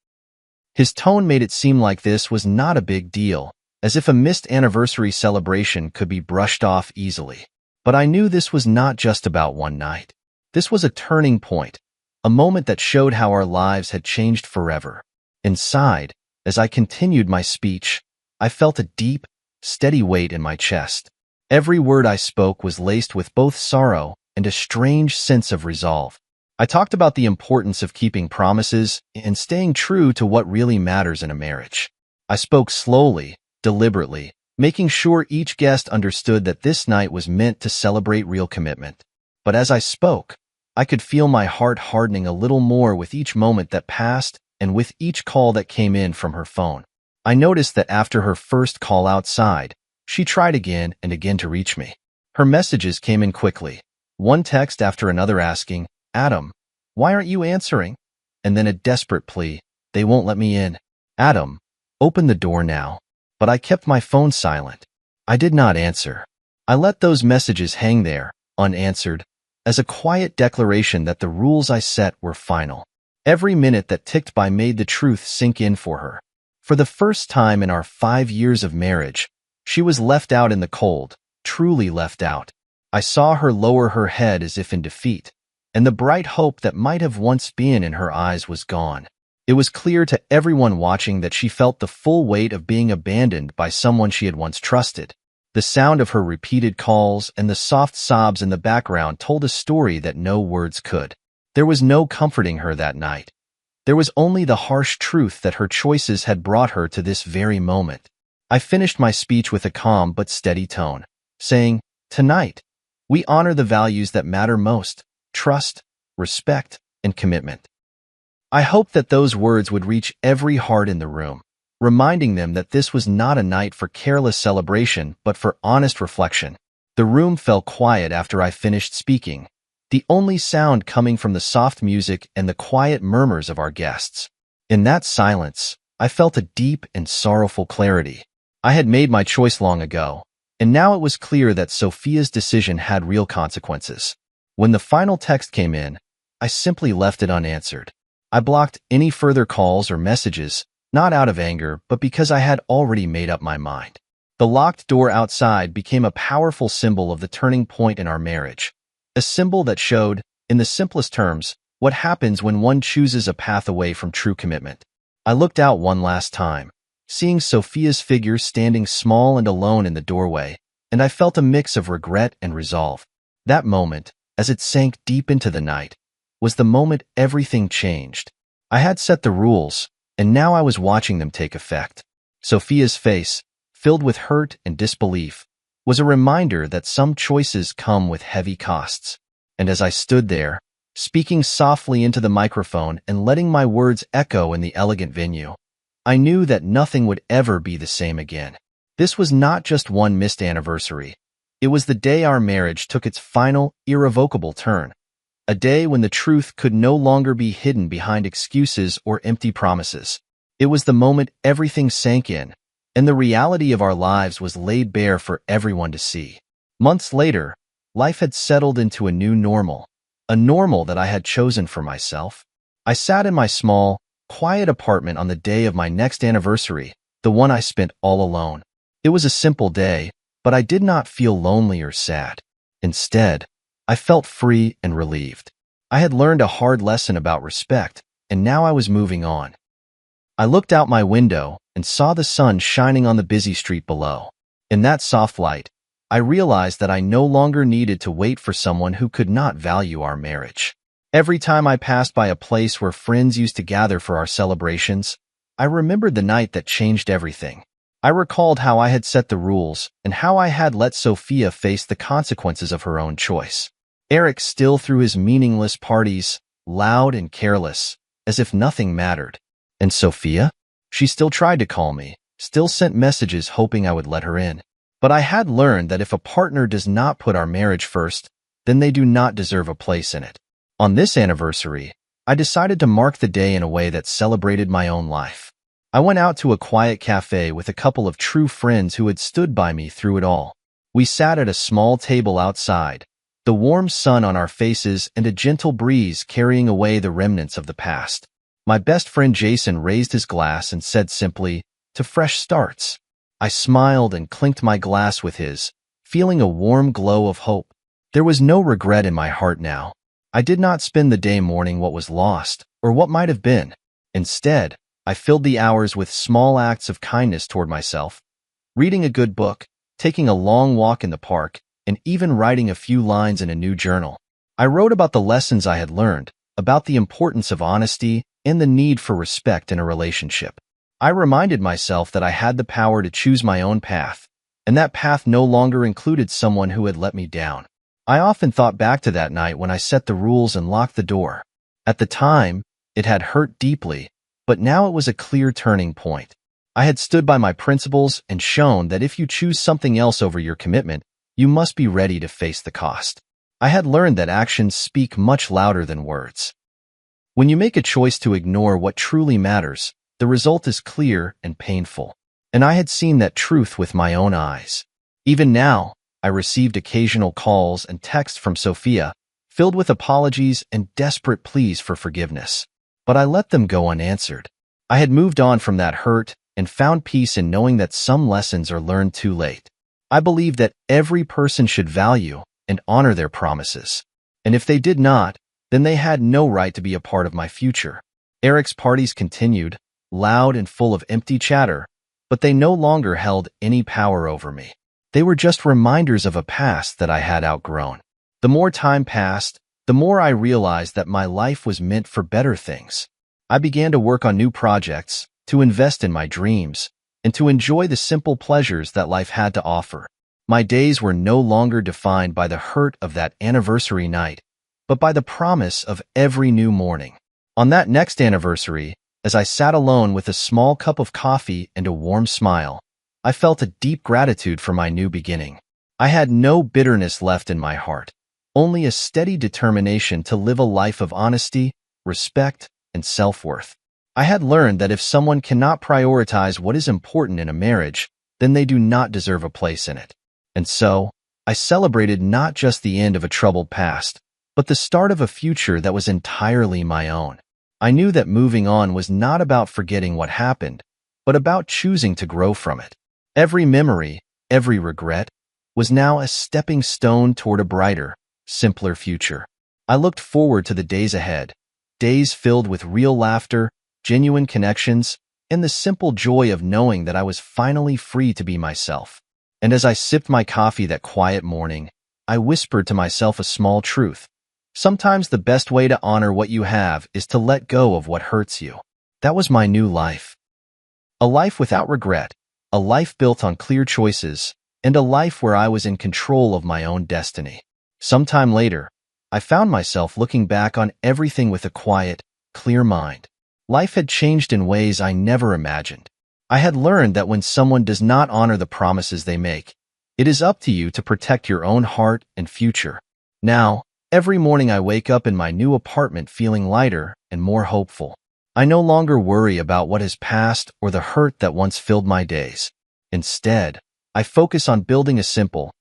His tone made it seem like this was not a big deal, as if a missed anniversary celebration could be brushed off easily. But I knew this was not just about one night. This was a turning point, a moment that showed how our lives had changed forever. Inside, as I continued my speech, I felt a deep, steady weight in my chest. Every word I spoke was laced with both sorrow and a strange sense of resolve. I talked about the importance of keeping promises and staying true to what really matters in a marriage. I spoke slowly, deliberately, making sure each guest understood that this night was meant to celebrate real commitment. But as I spoke, I could feel my heart hardening a little more with each moment that passed and with each call that came in from her phone. I noticed that after her first call outside, she tried again and again to reach me. Her messages came in quickly, one text after another asking, "Adam, why aren't you answering?" And then a desperate plea, "They won't let me in. Adam, open the door now." But I kept my phone silent. I did not answer. I let those messages hang there, unanswered, as a quiet declaration that the rules I set were final. Every minute that ticked by made the truth sink in for her. For the first time in our 5 years of marriage, she was left out in the cold, truly left out. I saw her lower her head as if in defeat, and the bright hope that might have once been in her eyes was gone. It was clear to everyone watching that she felt the full weight of being abandoned by someone she had once trusted. The sound of her repeated calls and the soft sobs in the background told a story that no words could. There was no comforting her that night. There was only the harsh truth that her choices had brought her to this very moment. I finished my speech with a calm but steady tone, saying, "Tonight, we honor the values that matter most: trust, respect, and commitment." I hoped that those words would reach every heart in the room, reminding them that this was not a night for careless celebration but for honest reflection. The room fell quiet after I finished speaking, the only sound coming from the soft music and the quiet murmurs of our guests. In that silence, I felt a deep and sorrowful clarity. I had made my choice long ago, and now it was clear that Sophia's decision had real consequences. When the final text came in, I simply left it unanswered. I blocked any further calls or messages, not out of anger, but because I had already made up my mind. The locked door outside became a powerful symbol of the turning point in our marriage, a symbol that showed, in the simplest terms, what happens when one chooses a path away from true commitment. I looked out one last time, seeing Sophia's figure standing small and alone in the doorway, and I felt a mix of regret and resolve. That moment, as it sank deep into the night, was the moment everything changed. I had set the rules, and now I was watching them take effect. Sophia's face, filled with hurt and disbelief, was a reminder that some choices come with heavy costs. And as I stood there, speaking softly into the microphone and letting my words echo in the elegant venue, I knew that nothing would ever be the same again. This was not just one missed anniversary. It was the day our marriage took its final, irrevocable turn. A day when the truth could no longer be hidden behind excuses or empty promises. It was the moment everything sank in, and the reality of our lives was laid bare for everyone to see. Months later, life had settled into a new normal, a normal that I had chosen for myself. I sat in my small, quiet apartment on the day of my next anniversary, the one I spent all alone. It was a simple day, but I did not feel lonely or sad. Instead, I felt free and relieved. I had learned a hard lesson about respect, and now I was moving on. I looked out my window and saw the sun shining on the busy street below. In that soft light, I realized that I no longer needed to wait for someone who could not value our marriage. Every time I passed by a place where friends used to gather for our celebrations, I remembered the night that changed everything. I recalled how I had set the rules and how I had let Sophia face the consequences of her own choice. Eric still threw his meaningless parties, loud and careless, as if nothing mattered. And Sophia? She still tried to call me, still sent messages hoping I would let her in. But I had learned that if a partner does not put our marriage first, then they do not deserve a place in it. On this anniversary, I decided to mark the day in a way that celebrated my own life. I went out to a quiet cafe with a couple of true friends who had stood by me through it all. We sat at a small table outside, the warm sun on our faces and a gentle breeze carrying away the remnants of the past. My best friend Jason raised his glass and said simply, "To fresh starts." I smiled and clinked my glass with his, feeling a warm glow of hope. There was no regret in my heart now. I did not spend the day mourning what was lost or what might have been. Instead, I filled the hours with small acts of kindness toward myself, reading a good book, taking a long walk in the park, and even writing a few lines in a new journal. I wrote about the lessons I had learned, about the importance of honesty and the need for respect in a relationship. I reminded myself that I had the power to choose my own path, and that path no longer included someone who had let me down. I often thought back to that night when I set the rules and locked the door. At the time, it had hurt deeply, but now it was a clear turning point. I had stood by my principles and shown that if you choose something else over your commitment, you must be ready to face the cost. I had learned that actions speak much louder than words. When you make a choice to ignore what truly matters, the result is clear and painful. And I had seen that truth with my own eyes. Even now, I received occasional calls and texts from Sophia, filled with apologies and desperate pleas for forgiveness. But I let them go unanswered. I had moved on from that hurt and found peace in knowing that some lessons are learned too late. I believe that every person should value and honor their promises. And if they did not, then they had no right to be a part of my future. Eric's parties continued, loud and full of empty chatter, but they no longer held any power over me. They were just reminders of a past that I had outgrown. The more time passed, the more I realized that my life was meant for better things. I began to work on new projects, to invest in my dreams, and to enjoy the simple pleasures that life had to offer. My days were no longer defined by the hurt of that anniversary night, but by the promise of every new morning. On that next anniversary, as I sat alone with a small cup of coffee and a warm smile, I felt a deep gratitude for my new beginning. I had no bitterness left in my heart, only a steady determination to live a life of honesty, respect, and self-worth. I had learned that if someone cannot prioritize what is important in a marriage, then they do not deserve a place in it. And so, I celebrated not just the end of a troubled past, but the start of a future that was entirely my own. I knew that moving on was not about forgetting what happened, but about choosing to grow from it. Every memory, every regret, was now a stepping stone toward a brighter, simpler future. I looked forward to the days ahead, days filled with real laughter, genuine connections, and the simple joy of knowing that I was finally free to be myself. And as I sipped my coffee that quiet morning, I whispered to myself a small truth. Sometimes the best way to honor what you have is to let go of what hurts you. That was my new life. A life without regret, a life built on clear choices, and a life where I was in control of my own destiny. Sometime later, I found myself looking back on everything with a quiet, clear mind. Life had changed in ways I never imagined. I had learned that when someone does not honor the promises they make, it is up to you to protect your own heart and future. Now, every morning I wake up in my new apartment feeling lighter and more hopeful. I no longer worry about what has passed or the hurt that once filled my days. Instead, I focus on building a simple,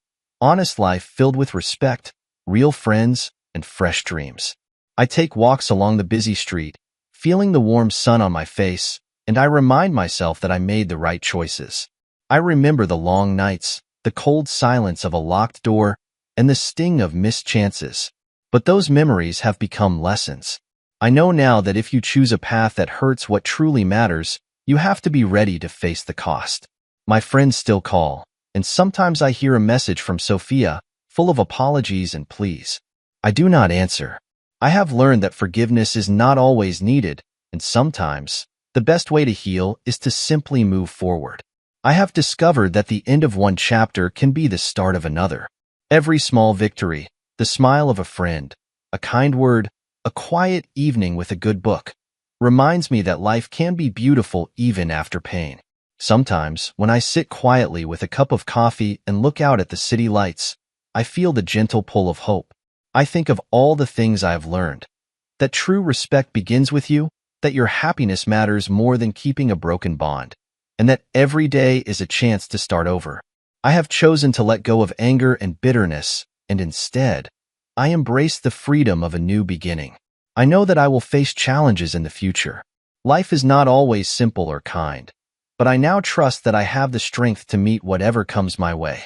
honest life filled with respect, real friends, and fresh dreams. I take walks along the busy street, feeling the warm sun on my face, and I remind myself that I made the right choices. I remember the long nights, the cold silence of a locked door, and the sting of missed chances. But those memories have become lessons. I know now that if you choose a path that hurts what truly matters, you have to be ready to face the cost. My friends still call, and sometimes I hear a message from Sophia, full of apologies and pleas. I do not answer. I have learned that forgiveness is not always needed, and sometimes, the best way to heal is to simply move forward. I have discovered that the end of one chapter can be the start of another. Every small victory, the smile of a friend, a kind word, a quiet evening with a good book, reminds me that life can be beautiful even after pain. Sometimes, when I sit quietly with a cup of coffee and look out at the city lights, I feel the gentle pull of hope. I think of all the things I have learned, that true respect begins with you, that your happiness matters more than keeping a broken bond, and that every day is a chance to start over. I have chosen to let go of anger and bitterness, and instead, I embrace the freedom of a new beginning. I know that I will face challenges in the future. Life is not always simple or kind, but I now trust that I have the strength to meet whatever comes my way.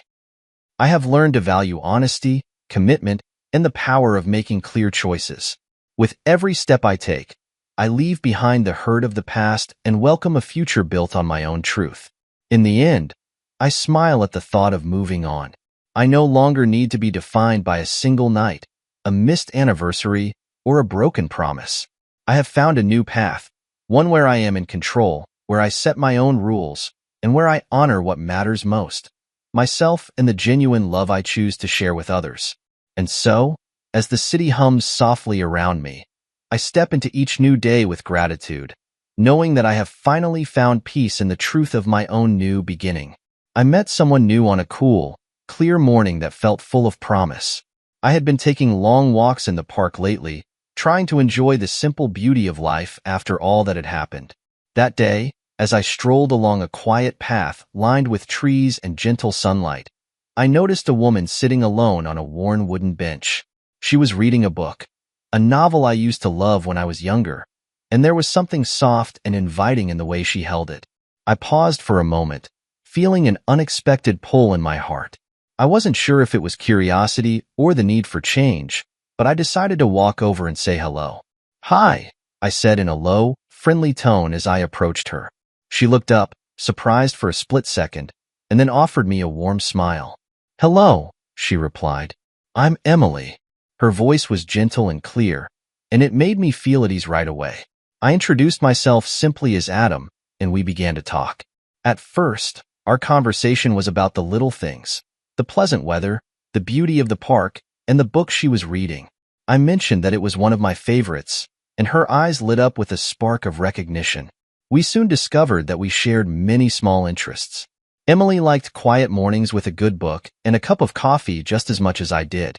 I have learned to value honesty, commitment, and the power of making clear choices. With every step I take, I leave behind the hurt of the past and welcome a future built on my own truth. In the end, I smile at the thought of moving on. I no longer need to be defined by a single night, a missed anniversary, or a broken promise. I have found a new path, one where I am in control, where I set my own rules, and where I honor what matters most, myself and the genuine love I choose to share with others. And so, as the city hums softly around me, I step into each new day with gratitude, knowing that I have finally found peace in the truth of my own new beginning. I met someone new on a cool, clear morning that felt full of promise. I had been taking long walks in the park lately, trying to enjoy the simple beauty of life after all that had happened. That day, as I strolled along a quiet path lined with trees and gentle sunlight, I noticed a woman sitting alone on a worn wooden bench. She was reading a book, a novel I used to love when I was younger, and there was something soft and inviting in the way she held it. I paused for a moment, feeling an unexpected pull in my heart. I wasn't sure if it was curiosity or the need for change, but I decided to walk over and say hello. "Hi," I said in a low, friendly tone as I approached her. She looked up, surprised for a split second, and then offered me a warm smile. "Hello," she replied. "I'm Emily." Her voice was gentle and clear, and it made me feel at ease right away. I introduced myself simply as Adam, and we began to talk. At first, our conversation was about the little things, the pleasant weather, the beauty of the park, and the book she was reading. I mentioned that it was one of my favorites, and her eyes lit up with a spark of recognition. We soon discovered that we shared many small interests. Emily liked quiet mornings with a good book and a cup of coffee just as much as I did.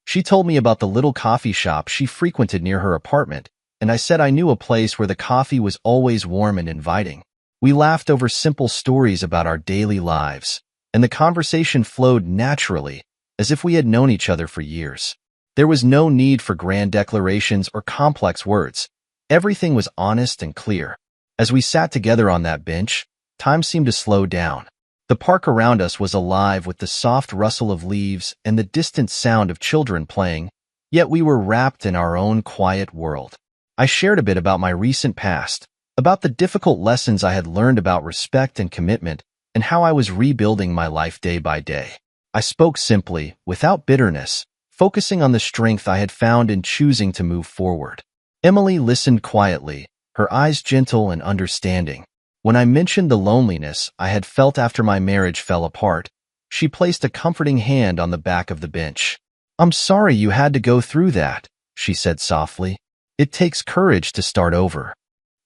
She told me about the little coffee shop she frequented near her apartment, and I said I knew a place where the coffee was always warm and inviting. We laughed over simple stories about our daily lives, and the conversation flowed naturally, as if we had known each other for years. There was no need for grand declarations or complex words. Everything was honest and clear. As we sat together on that bench, time seemed to slow down. The park around us was alive with the soft rustle of leaves and the distant sound of children playing, yet we were wrapped in our own quiet world. I shared a bit about my recent past, about the difficult lessons I had learned about respect and commitment, and how I was rebuilding my life day by day. I spoke simply, without bitterness, focusing on the strength I had found in choosing to move forward. Emily listened quietly, her eyes gentle and understanding. When I mentioned the loneliness I had felt after my marriage fell apart, she placed a comforting hand on the back of the bench. "I'm sorry you had to go through that," she said softly. "It takes courage to start over."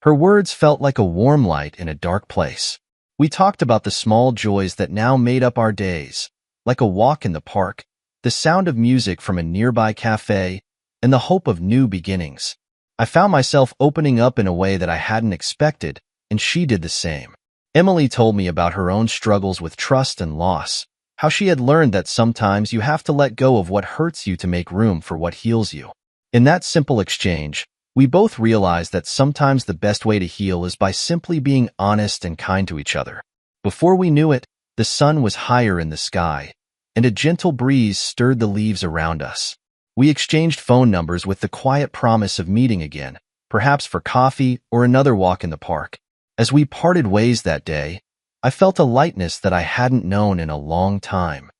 Her words felt like a warm light in a dark place. We talked about the small joys that now made up our days, like a walk in the park, the sound of music from a nearby cafe, and the hope of new beginnings. I found myself opening up in a way that I hadn't expected, and she did the same. Emily told me about her own struggles with trust and loss, how she had learned that sometimes you have to let go of what hurts you to make room for what heals you. In that simple exchange, we both realized that sometimes the best way to heal is by simply being honest and kind to each other. Before we knew it, the sun was higher in the sky, and a gentle breeze stirred the leaves around us. We exchanged phone numbers with the quiet promise of meeting again, perhaps for coffee or another walk in the park. As we parted ways that day, I felt a lightness that I hadn't known in a long time.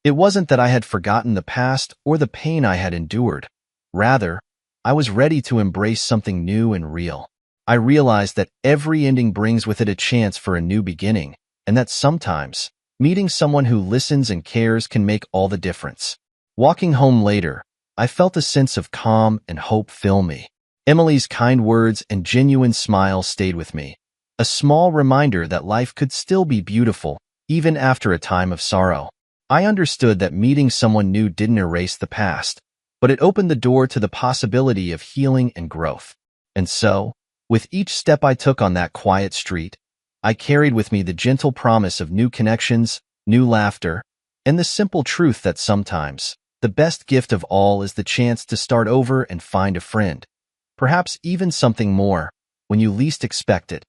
It wasn't that I had forgotten the past or the pain I had endured. Rather, I was ready to embrace something new and real. I realized that every ending brings with it a chance for a new beginning, and that sometimes, meeting someone who listens and cares can make all the difference. Walking home later, I felt a sense of calm and hope fill me. Emily's kind words and genuine smile stayed with me, a small reminder that life could still be beautiful, even after a time of sorrow. I understood that meeting someone new didn't erase the past, but it opened the door to the possibility of healing and growth. And so, with each step I took on that quiet street, I carried with me the gentle promise of new connections, new laughter, and the simple truth that sometimes, the best gift of all is the chance to start over and find a friend, perhaps even something more, when you least expect it.